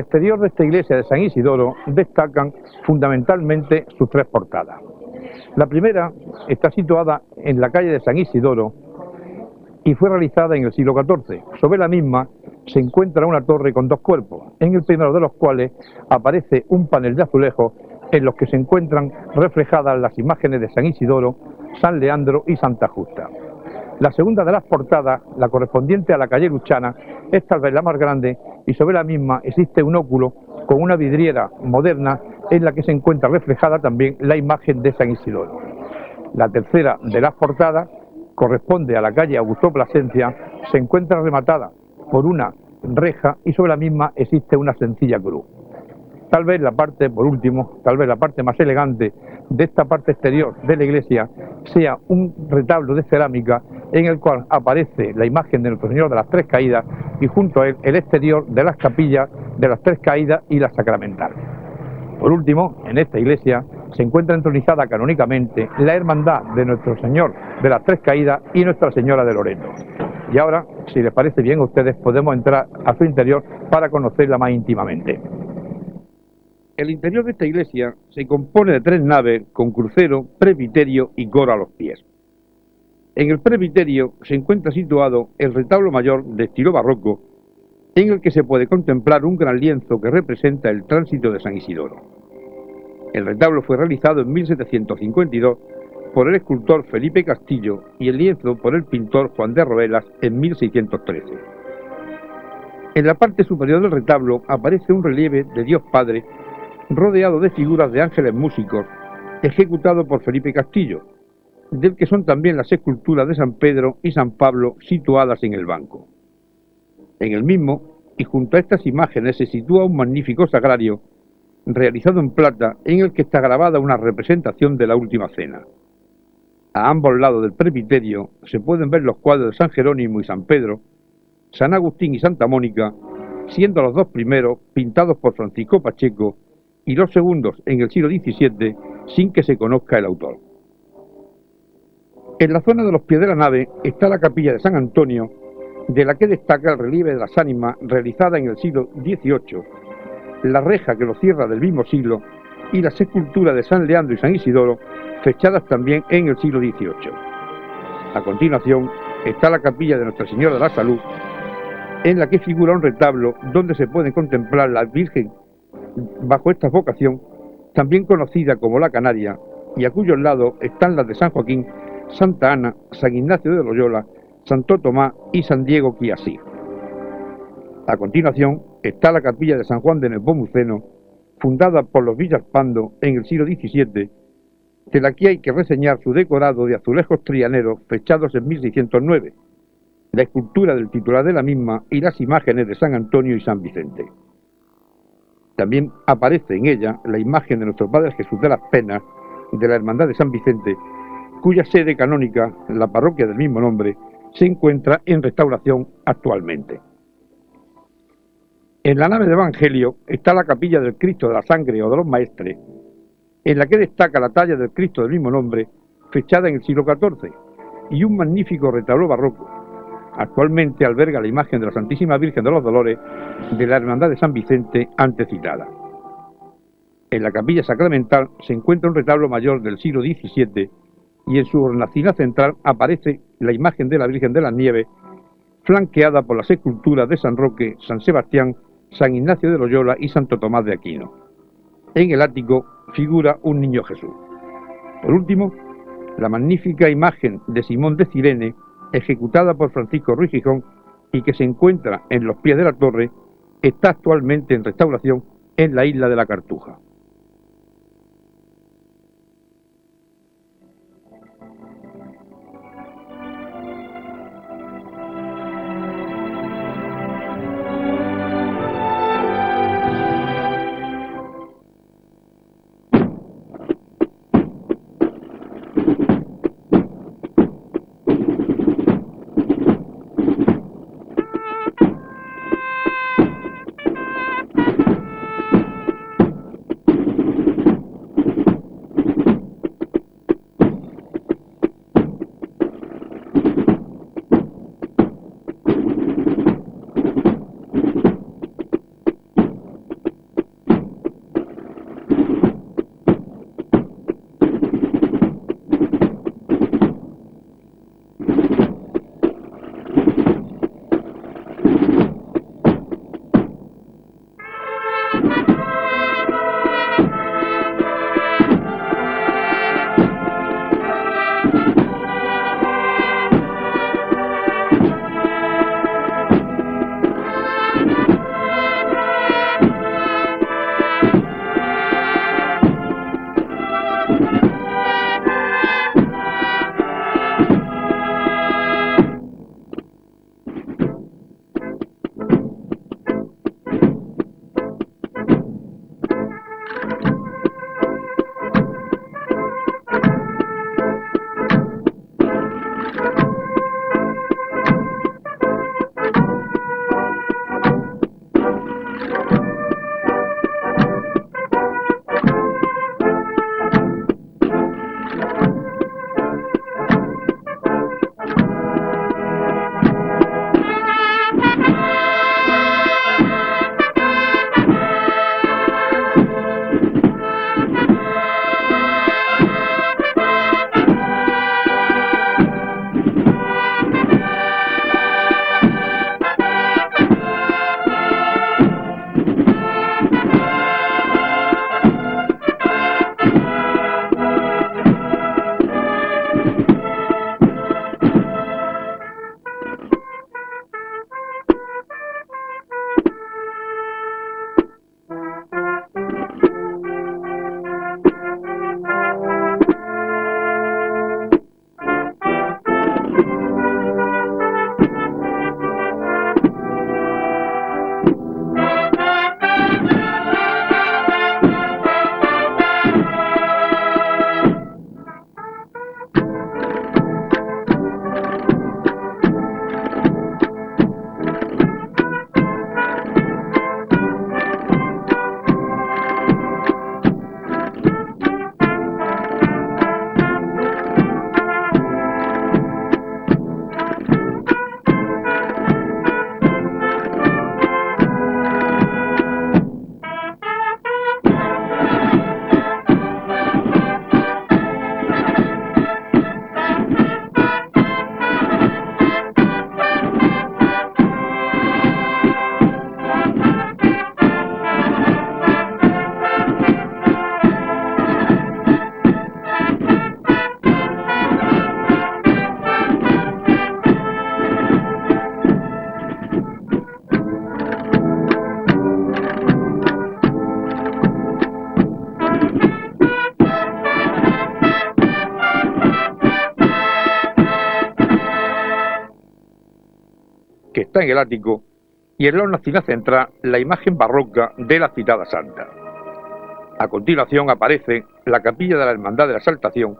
exterior de esta iglesia de San Isidoro destacan fundamentalmente sus tres portadas. La primera está situada en la calle de San Isidoro y fue realizada en el siglo XIV. Sobre la misma se encuentra una torre con dos cuerpos, en el primero de los cuales aparece un panel de azulejos en los que se encuentran reflejadas las imágenes de San Isidoro, San Leandro y Santa Justa. La segunda de las portadas, la correspondiente a la calle Luchana, es tal vez la más grande y sobre la misma existe un óculo con una vidriera moderna en la que se encuentra reflejada también la imagen de San Isidoro. La tercera de las portadas corresponde a la calle Augusto Plasencia, se encuentra rematada por una reja y sobre la misma existe una sencilla cruz. Tal vez la parte, por último, tal vez la parte más elegante de esta parte exterior de la iglesia sea un retablo de cerámica en el cual aparece la imagen de Nuestro Señor de las Tres Caídas y junto a él el exterior de las capillas de las Tres Caídas y la sacramental. Por último, en esta iglesia se encuentra entronizada canónicamente la hermandad de Nuestro Señor de las Tres Caídas y Nuestra Señora de Loreto. Y ahora, si les parece bien a ustedes, podemos entrar a su interior para conocerla más íntimamente. El interior de esta iglesia se compone de tres naves con crucero, presbiterio y coro a los pies. En el presbiterio se encuentra situado el retablo mayor de estilo barroco, en el que se puede contemplar un gran lienzo que representa el tránsito de San Isidoro. El retablo fue realizado en 1752 por el escultor Felipe Castillo y el lienzo por el pintor Juan de Roelas en 1613. En la parte superior del retablo aparece un relieve de Dios Padre rodeado de figuras de ángeles músicos, ejecutado por Felipe Castillo, del que son también las esculturas de San Pedro y San Pablo situadas en el banco. En el mismo, y junto a estas imágenes, se sitúa un magnífico sagrario, realizado en plata, en el que está grabada una representación de la Última Cena. A ambos lados del presbiterio se pueden ver los cuadros de San Jerónimo y San Pedro, San Agustín y Santa Mónica, siendo los dos primeros pintados por Francisco Pacheco y los segundos en el siglo XVII sin que se conozca el autor. En la zona de los pies de la nave está la capilla de San Antonio, de la que destaca el relieve de las ánimas realizada en el siglo XVIII, la reja que lo cierra del mismo siglo y las esculturas de San Leandro y San Isidoro fechadas también en el siglo XVIII. A continuación está la capilla de Nuestra Señora de la Salud, en la que figura un retablo donde se puede contemplar la Virgen bajo esta vocación, también conocida como la Canaria, y a cuyos lados están las de San Joaquín, Santa Ana, San Ignacio de Loyola, Santo Tomás y San Diego Quiasí. A continuación está la capilla de San Juan de Nepomuceno, fundada por los Villalpando en el siglo XVII, de la que hay que reseñar su decorado de azulejos trianeros fechados en 1609, la escultura del titular de la misma y las imágenes de San Antonio y San Vicente. También aparece en ella la imagen de nuestro Padre Jesús de las Penas, de la Hermandad de San Vicente, cuya sede canónica, la parroquia del mismo nombre, se encuentra en restauración actualmente. En la nave de Evangelio está la capilla del Cristo de la Sangre o de los Maestres, en la que destaca la talla del Cristo del mismo nombre, fechada en el siglo XIV, y un magnífico retablo barroco. Actualmente alberga la imagen de la Santísima Virgen de los Dolores de la Hermandad de San Vicente antes citada. En la capilla sacramental se encuentra un retablo mayor del siglo XVII y en su hornacina central aparece la imagen de la Virgen de las Nieves, flanqueada por las esculturas de San Roque, San Sebastián, San Ignacio de Loyola y Santo Tomás de Aquino. En el ático figura un niño Jesús. Por último, la magnífica imagen de Simón de Cirene, ejecutada por Francisco Ruiz Gijón y que se encuentra en los pies de la torre, está actualmente en restauración en la isla de la Cartuja. está en el ático, y en la hornacina central la imagen barroca de la citada santa. A continuación aparece la capilla de la Hermandad de la Exaltación,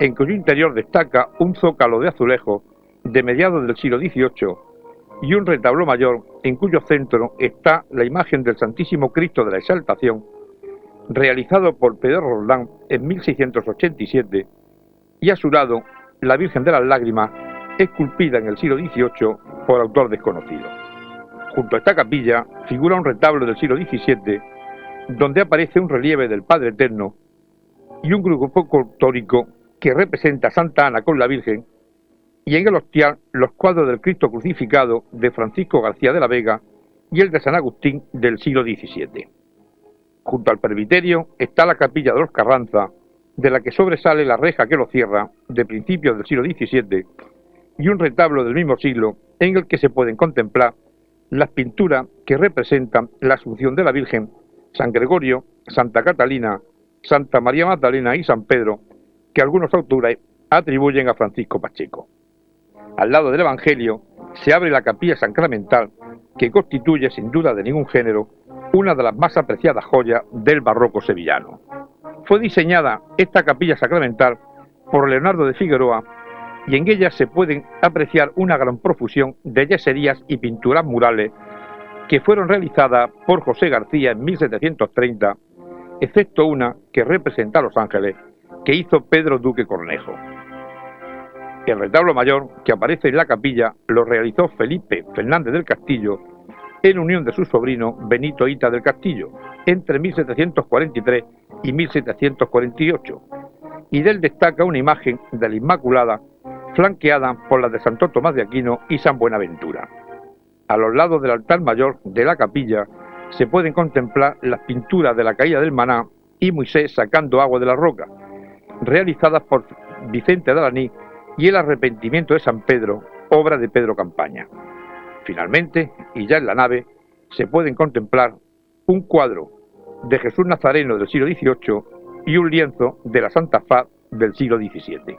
en cuyo interior destaca un zócalo de azulejos de mediados del siglo XVIII y un retablo mayor en cuyo centro está la imagen del Santísimo Cristo de la Exaltación, realizado por Pedro Roldán en 1687, y a su lado la Virgen de las Lágrimas, esculpida en el siglo XVIII por autor desconocido. Junto a esta capilla figura un retablo del siglo XVII, donde aparece un relieve del Padre Eterno y un grupo escultórico que representa a Santa Ana con la Virgen, y en el hostial los cuadros del Cristo crucificado de Francisco García de la Vega y el de San Agustín del siglo XVII. Junto al presbiterio está la capilla de los Carranza, de la que sobresale la reja que lo cierra, de principios del siglo XVII, y un retablo del mismo siglo en el que se pueden contemplar las pinturas que representan la Asunción de la Virgen, San Gregorio, Santa Catalina, Santa María Magdalena y San Pedro, que algunos autores atribuyen a Francisco Pacheco. Al lado del Evangelio se abre la capilla sacramental, que constituye, sin duda de ningún género, una de las más apreciadas joyas del barroco sevillano. Fue diseñada esta capilla sacramental por Leonardo de Figueroa, y en ella se pueden apreciar una gran profusión de yeserías y pinturas murales que fueron realizadas por José García en 1730, excepto una que representa a los ángeles, que hizo Pedro Duque Cornejo. El retablo mayor que aparece en la capilla lo realizó Felipe Fernández del Castillo en unión de su sobrino Benito Hita del Castillo entre 1743 y 1748, y de él destaca una imagen de la Inmaculada flanqueada por las de Santo Tomás de Aquino y San Buenaventura. A los lados del altar mayor de la capilla se pueden contemplar las pinturas de la caída del maná y Moisés sacando agua de la roca, realizadas por Vicente de Alaní, y el arrepentimiento de San Pedro, obra de Pedro Campaña. Finalmente, y ya en la nave, se pueden contemplar un cuadro de Jesús Nazareno del siglo XVIII y un lienzo de la Santa Faz del siglo XVII.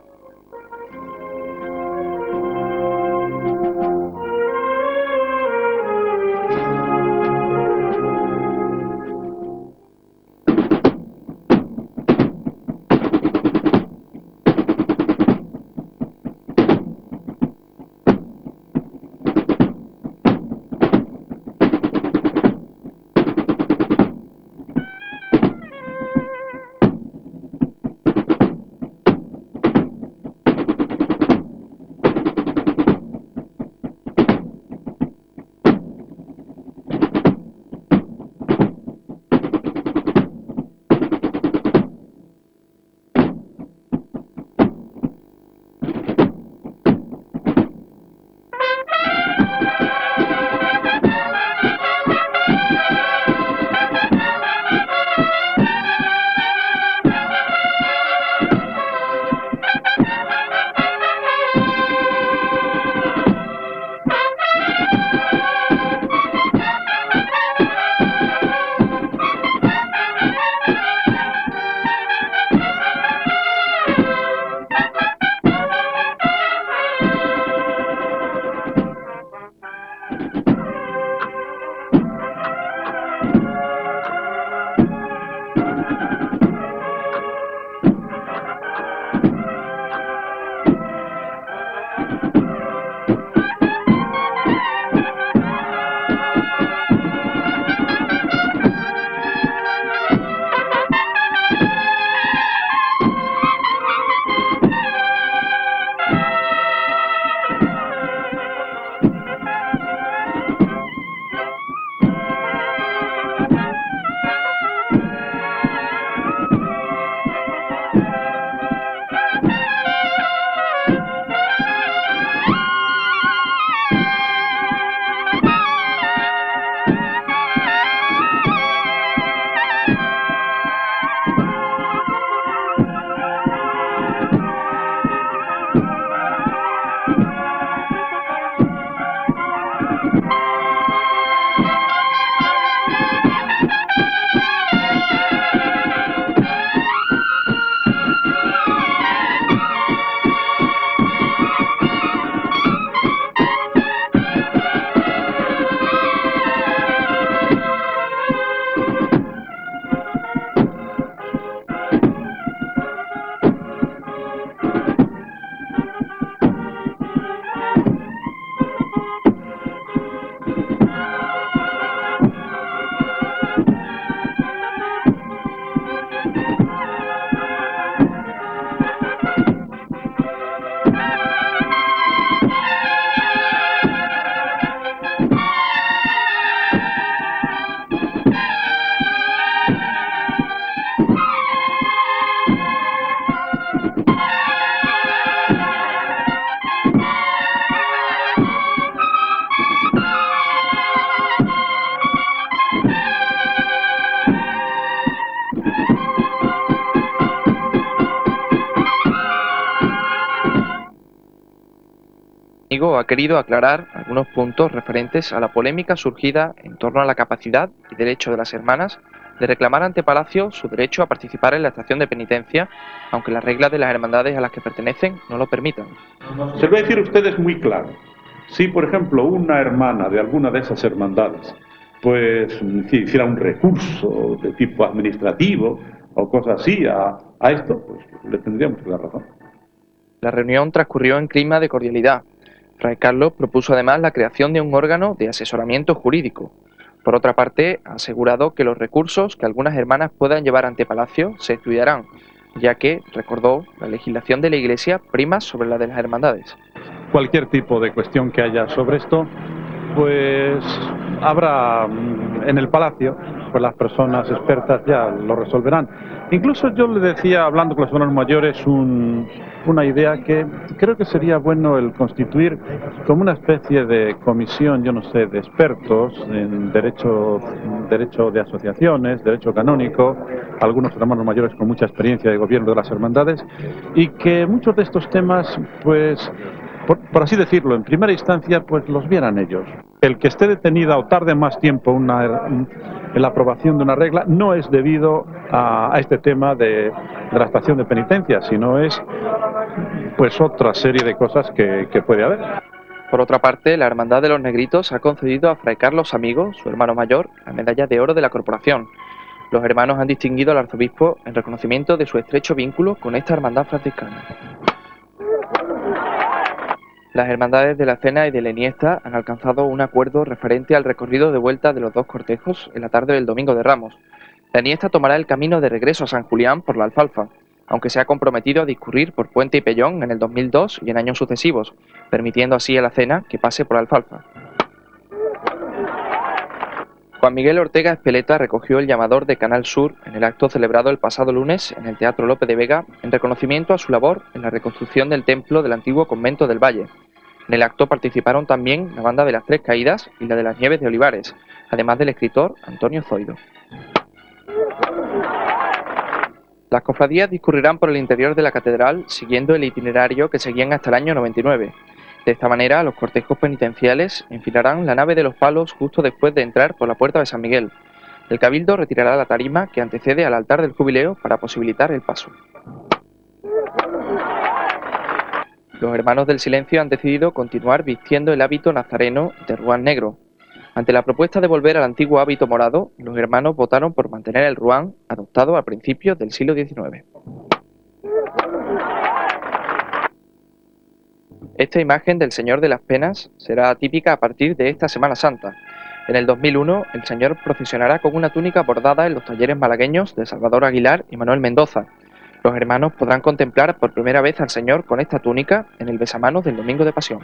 amigo ha querido aclarar algunos puntos referentes a la polémica surgida en torno a la capacidad y derecho de las hermanas de reclamar ante Palacio su derecho a participar en la estación de penitencia, aunque las reglas de las hermandades a las que pertenecen no lo permitan. Se lo voy a decir a ustedes muy claro. Si, por ejemplo, una hermana de alguna de esas hermandades, pues, si hiciera un recurso de tipo administrativo o cosas así a esto, pues le tendríamos que dar razón. La reunión transcurrió en clima de cordialidad. Fray Carlos propuso además la creación de un órgano de asesoramiento jurídico. Por otra parte, ha asegurado que los recursos que algunas hermanas puedan llevar ante Palacio se estudiarán, ya que, recordó, la legislación de la Iglesia prima sobre la de las hermandades. Cualquier tipo de cuestión que haya sobre esto, pues habrá en el Palacio, pues las personas expertas ya lo resolverán. Incluso yo le decía, hablando con los hermanos mayores, una idea que creo que sería bueno el constituir como una especie de comisión, yo no sé, de expertos en derecho de asociaciones, derecho canónico, algunos hermanos mayores con mucha experiencia de gobierno de las hermandades, y que muchos de estos temas, pues, por así decirlo, en primera instancia, pues los vieran ellos. El que esté detenida o tarde más tiempo en la aprobación de una regla no es debido a este tema de la estación de penitencia, sino es pues otra serie de cosas que puede haber. Por otra parte, la Hermandad de los Negritos ha concedido a Fray Carlos Amigo, su hermano mayor, la medalla de oro de la corporación. Los hermanos han distinguido al arzobispo en reconocimiento de su estrecho vínculo con esta hermandad franciscana. Las hermandades de la Cena y de la Iniesta han alcanzado un acuerdo referente al recorrido de vuelta de los dos cortejos en la tarde del Domingo de Ramos. La Iniesta tomará el camino de regreso a San Julián por la Alfalfa, aunque se ha comprometido a discurrir por Puente y Pellón en el 2002 y en años sucesivos, permitiendo así a la Cena que pase por Alfalfa. Juan Miguel Ortega Espeleta recogió el llamador de Canal Sur en el acto celebrado el pasado lunes en el Teatro Lope de Vega en reconocimiento a su labor en la reconstrucción del templo del antiguo convento del Valle. En el acto participaron también la banda de las Tres Caídas y la de las Nieves de Olivares, además del escritor Antonio Zoido. Las cofradías discurrirán por el interior de la catedral siguiendo el itinerario que seguían hasta el año 99. De esta manera, los cortejos penitenciales enfilarán la nave de los palos justo después de entrar por la puerta de San Miguel. El cabildo retirará la tarima que antecede al altar del jubileo para posibilitar el paso. Los hermanos del silencio han decidido continuar vistiendo el hábito nazareno de ruán negro. Ante la propuesta de volver al antiguo hábito morado, los hermanos votaron por mantener el ruán adoptado a principios del siglo XIX. Esta imagen del Señor de las Penas será típica a partir de esta Semana Santa. En el 2001, el Señor procesionará con una túnica bordada en los talleres malagueños de Salvador Aguilar y Manuel Mendoza. Los hermanos podrán contemplar por primera vez al Señor con esta túnica en el besamanos del Domingo de Pasión.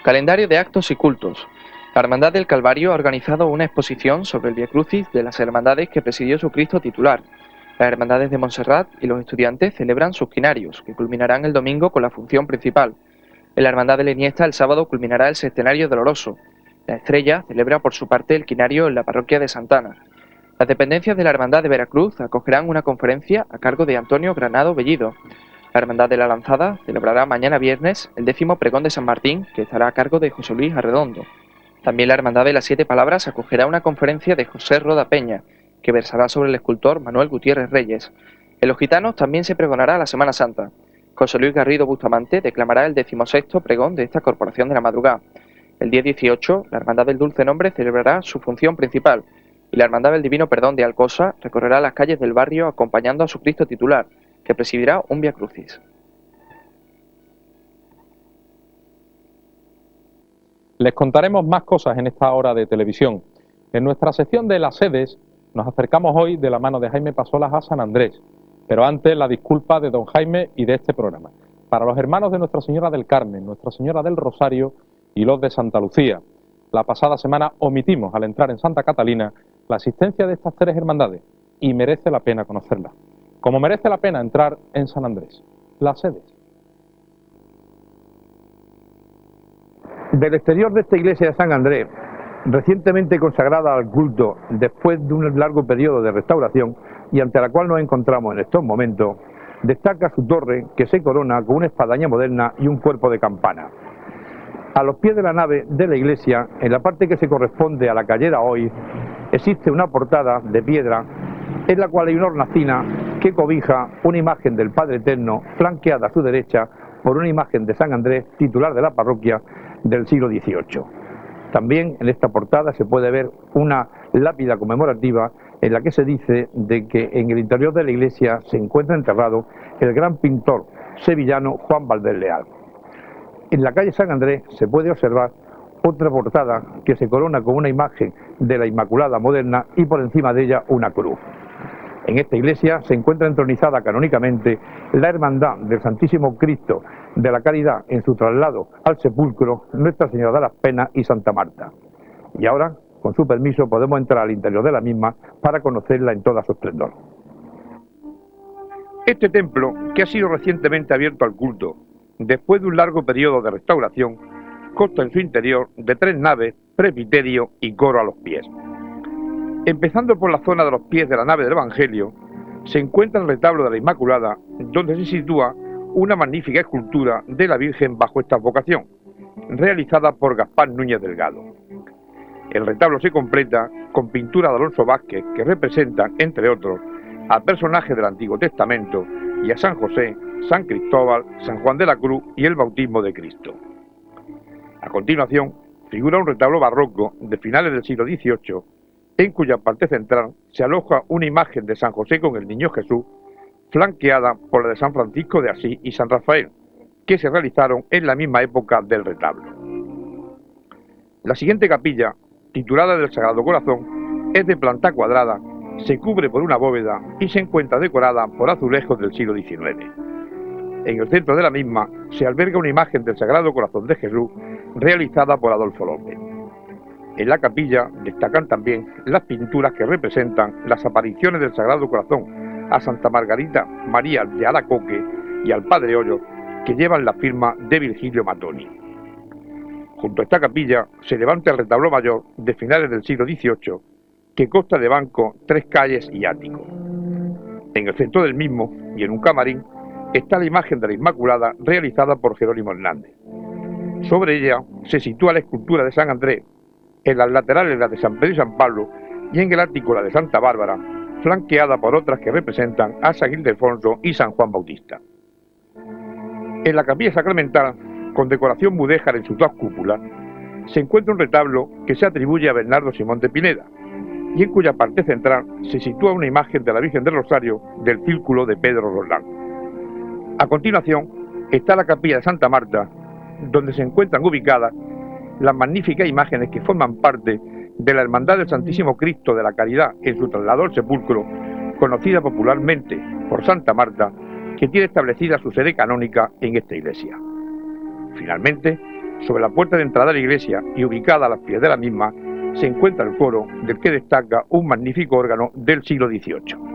Calendario de actos y cultos. La Hermandad del Calvario ha organizado una exposición sobre el Vía Crucis de las hermandades que presidió su Cristo titular. Las hermandades de Montserrat y los estudiantes celebran sus quinarios, que culminarán el domingo con la función principal. En la Hermandad de la Iniesta el sábado culminará el Septenario Doloroso. La Estrella celebra por su parte el quinario en la parroquia de Santana. Las dependencias de la Hermandad de Veracruz acogerán una conferencia a cargo de Antonio Granado Bellido. La Hermandad de la Lanzada celebrará mañana viernes el 10º pregón de San Martín, que estará a cargo de José Luis Arredondo. También la Hermandad de las Siete Palabras acogerá una conferencia de José Roda Peña, que versará sobre el escultor Manuel Gutiérrez Reyes. En los gitanos también se pregonará la Semana Santa. José Luis Garrido Bustamante declamará el 16º pregón de esta Corporación de la Madrugada. El día 18, la Hermandad del Dulce Nombre celebrará su función principal, y la Hermandad del Divino Perdón de Alcosa recorrerá las calles del barrio acompañando a su Cristo titular, que presidirá un Vía Crucis. Les contaremos más cosas en esta hora de televisión. En nuestra sección de las sedes nos acercamos hoy de la mano de Jaime Pasolas a San Andrés, pero antes la disculpa de don Jaime y de este programa. Para los hermanos de Nuestra Señora del Carmen, Nuestra Señora del Rosario y los de Santa Lucía, la pasada semana omitimos al entrar en Santa Catalina la asistencia de estas tres hermandades y merece la pena conocerlas, como merece la pena entrar en San Andrés, las sedes. Del exterior de esta iglesia de San Andrés, recientemente consagrada al culto después de un largo periodo de restauración y ante la cual nos encontramos en estos momentos, destaca su torre, que se corona con una espadaña moderna y un cuerpo de campana. A los pies de la nave de la iglesia, en la parte que se corresponde a la callera hoy, existe una portada de piedra en la cual hay una hornacina que cobija una imagen del Padre Eterno, flanqueada a su derecha por una imagen de San Andrés, titular de la parroquia del siglo XVIII. También en esta portada se puede ver una lápida conmemorativa en la que se dice de que en el interior de la iglesia se encuentra enterrado el gran pintor sevillano Juan Valdés Leal. En la calle San Andrés se puede observar otra portada que se corona con una imagen de la Inmaculada moderna y por encima de ella una cruz. En esta iglesia se encuentra entronizada canónicamente la Hermandad del Santísimo Cristo de la Caridad en su traslado al sepulcro, Nuestra Señora de las Penas y Santa Marta. Y ahora, con su permiso, podemos entrar al interior de la misma para conocerla en toda su esplendor. Este templo, que ha sido recientemente abierto al culto, después de un largo periodo de restauración, consta en su interior de 3 naves, presbiterio y coro a los pies. Empezando por la zona de los pies de la nave del Evangelio, se encuentra el retablo de la Inmaculada, donde se sitúa una magnífica escultura de la Virgen bajo esta advocación, realizada por Gaspar Núñez Delgado. El retablo se completa con pintura de Alonso Vázquez que representan, entre otros, a personajes del Antiguo Testamento y a San José, San Cristóbal, San Juan de la Cruz y el bautismo de Cristo. A continuación, figura un retablo barroco de finales del siglo XVIII, en cuya parte central se aloja una imagen de San José con el Niño Jesús, flanqueada por la de San Francisco de Asís y San Rafael, que se realizaron en la misma época del retablo. La siguiente capilla, titulada del Sagrado Corazón, es de planta cuadrada, se cubre por una bóveda y se encuentra decorada por azulejos del siglo XIX. En el centro de la misma se alberga una imagen del Sagrado Corazón de Jesús realizada por Adolfo López. En la capilla destacan también las pinturas que representan las apariciones del Sagrado Corazón a Santa Margarita María de Alacoque y al Padre Hoyo, que llevan la firma de Virgilio Matoni. Junto a esta capilla se levanta el retablo mayor de finales del siglo XVIII, que consta de banco, 3 calles y ático. En el centro del mismo, y en un camarín, está la imagen de la Inmaculada realizada por Jerónimo Hernández. Sobre ella se sitúa la escultura de San Andrés, en las laterales la de San Pedro y San Pablo, y en el ático la de Santa Bárbara, flanqueada por otras que representan a San Ildefonso y San Juan Bautista. En la capilla sacramental, con decoración mudéjar en sus 2 cúpulas, se encuentra un retablo que se atribuye a Bernardo Simón de Pineda, y en cuya parte central se sitúa una imagen de la Virgen del Rosario del Círculo de Pedro Roldán. A continuación está la capilla de Santa Marta, donde se encuentran ubicadas las magníficas imágenes que forman parte de la Hermandad del Santísimo Cristo de la Caridad en su traslado al sepulcro, conocida popularmente por Santa Marta, que tiene establecida su sede canónica en esta iglesia. Finalmente, sobre la puerta de entrada a la iglesia y ubicada a los pies de la misma, se encuentra el coro, del que destaca un magnífico órgano del siglo XVIII.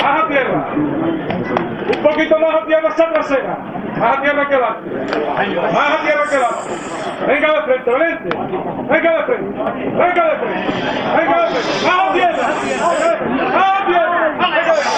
Más a tierra. Un poquito más a tierra esa trasera. Más a tierra que adelante. Más a tierra que adelante. Venga de frente, Valente. Venga de frente. Venga de frente. Venga de frente. Más a tierra. Más a tierra. Venga de frente.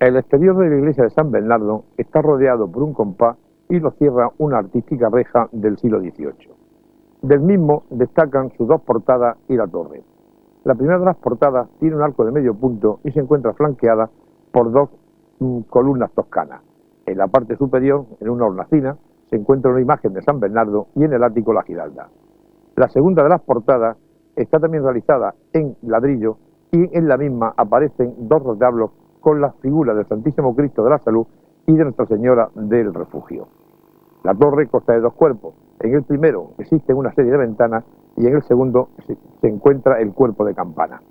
El exterior de la iglesia de San Bernardo está rodeado por un compás y lo cierra una artística reja del siglo XVIII. Del mismo destacan sus dos portadas y la torre. La primera de las portadas tiene un arco de medio punto y se encuentra flanqueada por dos columnas toscanas. En la parte superior, en una hornacina, se encuentra una imagen de San Bernardo y en el ático la Giralda. La segunda de las portadas está también realizada en ladrillo y en la misma aparecen dos retablos con las figuras del Santísimo Cristo de la Salud y de Nuestra Señora del Refugio. La torre consta de dos cuerpos. En el primero existe una serie de ventanas y en el segundo se encuentra el cuerpo de campana.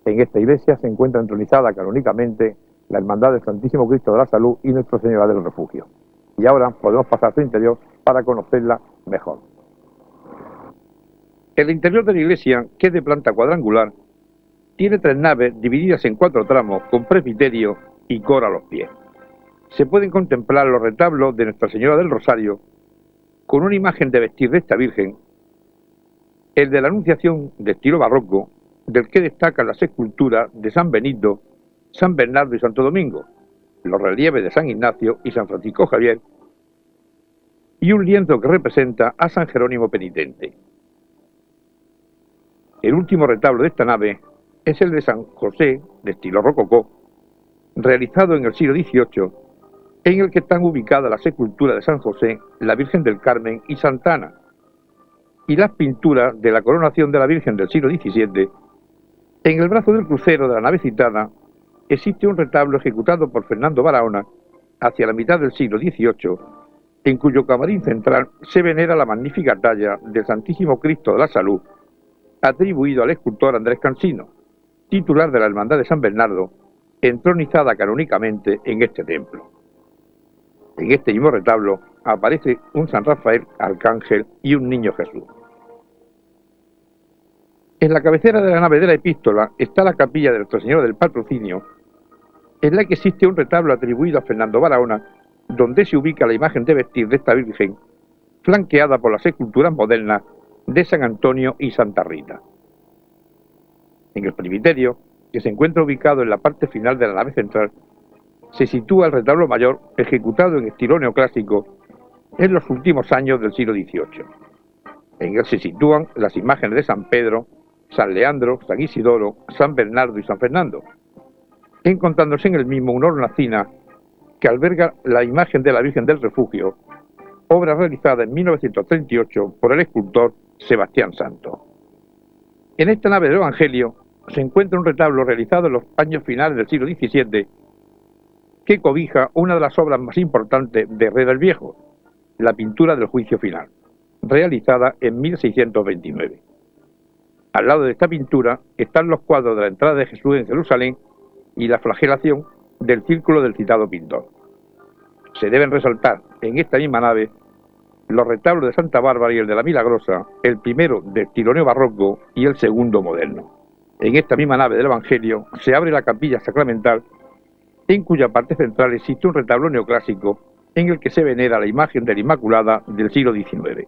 En esta iglesia se encuentra entronizada canónicamente la Hermandad del Santísimo Cristo de la Salud y Nuestra Señora del Refugio. Y ahora podemos pasar a su interior para conocerla mejor. El interior de la iglesia, que es de planta cuadrangular, tiene tres naves divididas en 4 tramos con presbiterio y coro a los pies. Se pueden contemplar los retablos de Nuestra Señora del Rosario con una imagen de vestir de esta Virgen, el de la Anunciación de estilo barroco, del que destacan las esculturas de San Benito, San Bernardo y Santo Domingo, los relieves de San Ignacio y San Francisco Javier, y un lienzo que representa a San Jerónimo Penitente. El último retablo de esta nave es el de San José, de estilo rococó, realizado en el siglo XVIII, en el que están ubicadas las esculturas de San José, la Virgen del Carmen y Santa Ana, y las pinturas de la coronación de la Virgen del siglo XVII. En el brazo del crucero de la nave citada existe un retablo ejecutado por Fernando Barahona hacia la mitad del siglo XVIII, en cuyo camarín central se venera la magnífica talla del Santísimo Cristo de la Salud, atribuido al escultor Andrés Cansino, titular de la Hermandad de San Bernardo, entronizada canónicamente en este templo. En este mismo retablo aparece un San Rafael Arcángel y un Niño Jesús. En la cabecera de la nave de la epístola está la capilla de Nuestra Señora del Patrocinio, en la que existe un retablo atribuido a Fernando Barahona, donde se ubica la imagen de vestir de esta Virgen, flanqueada por las esculturas modernas de San Antonio y Santa Rita. En el presbiterio, que se encuentra ubicado en la parte final de la nave central, se sitúa el retablo mayor ejecutado en estilo neoclásico en los últimos años del siglo XVIII. En él se sitúan las imágenes de San Pedro, San Leandro, San Isidoro, San Bernardo y San Fernando, encontrándose en el mismo una hornacina que alberga la imagen de la Virgen del Refugio, obra realizada en 1938 por el escultor Sebastián Santos. En esta nave del Evangelio se encuentra un retablo realizado en los años finales del siglo XVII que cobija una de las obras más importantes de Herrera el Viejo, la pintura del Juicio Final, realizada en 1629. Al lado de esta pintura están los cuadros de la entrada de Jesús en Jerusalén y la flagelación del círculo del citado pintor. Se deben resaltar en esta misma nave los retablos de Santa Bárbara y el de la Milagrosa, el primero de estilo neobarroco y el segundo moderno. En esta misma nave del Evangelio se abre la capilla sacramental, en cuya parte central existe un retablo neoclásico en el que se venera la imagen de la Inmaculada del siglo XIX.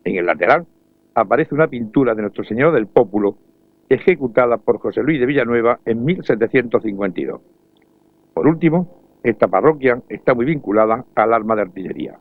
En el lateral aparece una pintura de Nuestro Señor del Pópulo, ejecutada por José Luis de Villanueva en 1752. Por último, esta parroquia está muy vinculada al arma de artillería.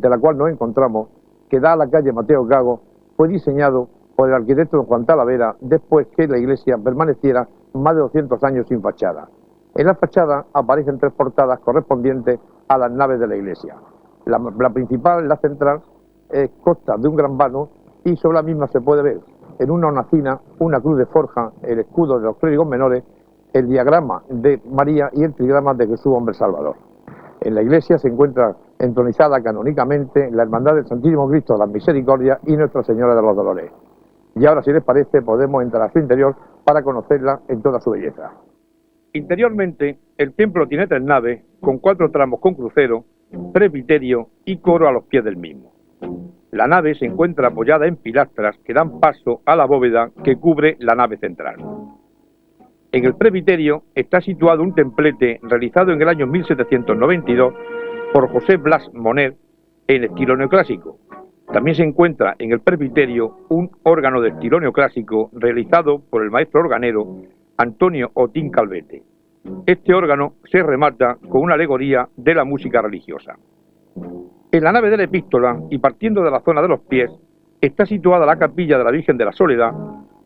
ante la cual nos encontramos, que da a la calle Mateo Gago, fue diseñado por el arquitecto don Juan Talavera después que la iglesia permaneciera más de 200 años sin fachada. En la fachada aparecen 3 portadas correspondientes a las naves de la iglesia. La principal, la central, consta de un gran vano y sobre la misma se puede ver en una hornacina una cruz de forja, el escudo de los clérigos menores, el diagrama de María y el trigrama de Jesús Hombre Salvador. En la iglesia se encuentra entronizada canónicamente la Hermandad del Santísimo Cristo de las Misericordias y Nuestra Señora de los Dolores. Y ahora, si les parece, podemos entrar a su interior para conocerla en toda su belleza. Interiormente, el templo tiene 3 naves, con 4 tramos con crucero, presbiterio y coro a los pies del mismo. La nave se encuentra apoyada en pilastras que dan paso a la bóveda que cubre la nave central. En el presbiterio está situado un templete realizado en el año 1792 por José Blas Moner en estilo neoclásico. También se encuentra en el presbiterio un órgano de estilo neoclásico realizado por el maestro organero Antonio Otín Calvete. Este órgano se remata con una alegoría de la música religiosa. En la nave de la epístola, y partiendo de la zona de los pies, está situada la capilla de la Virgen de la Soledad,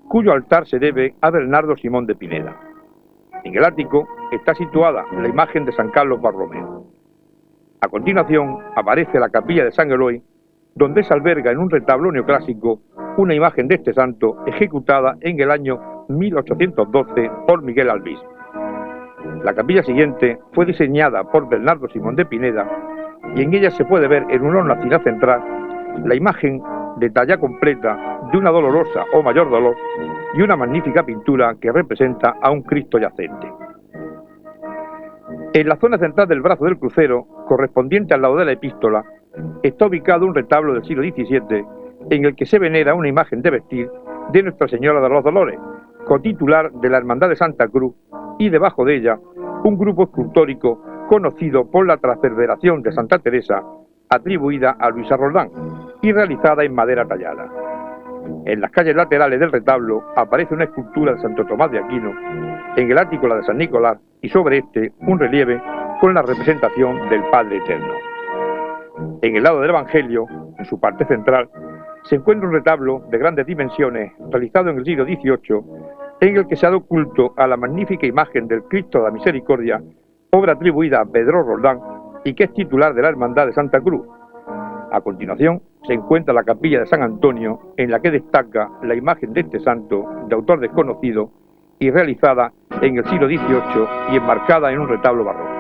cuyo altar se debe a Bernardo Simón de Pineda. En el ático está situada la imagen de San Carlos Barromeo. A continuación aparece la capilla de San Eloy, donde se alberga en un retablo neoclásico una imagen de este santo ejecutada en el año 1812 por Miguel Albís. La capilla siguiente fue diseñada por Bernardo Simón de Pineda y en ella se puede ver en una hornacina central la imagen de talla completa de una dolorosa o mayor dolor y una magnífica pintura que representa a un Cristo yacente. En la zona central del brazo del crucero, correspondiente al lado de la epístola, está ubicado un retablo del siglo XVII en el que se venera una imagen de vestir de Nuestra Señora de los Dolores, cotitular de la Hermandad de Santa Cruz, y debajo de ella un grupo escultórico conocido por la Transverberación de Santa Teresa, atribuida a Luisa Roldán y realizada en madera tallada. En las calles laterales del retablo aparece una escultura de Santo Tomás de Aquino, en el ático la de San Nicolás y sobre este un relieve con la representación del Padre Eterno. En el lado del Evangelio, en su parte central, se encuentra un retablo de grandes dimensiones realizado en el siglo XVIII, en el que se ha dado culto a la magnífica imagen del Cristo de la Misericordia, obra atribuida a Pedro Roldán y que es titular de la Hermandad de Santa Cruz. A continuación se encuentra la capilla de San Antonio, en la que destaca la imagen de este santo, de autor desconocido, y realizada en el siglo XVIII y enmarcada en un retablo barroco.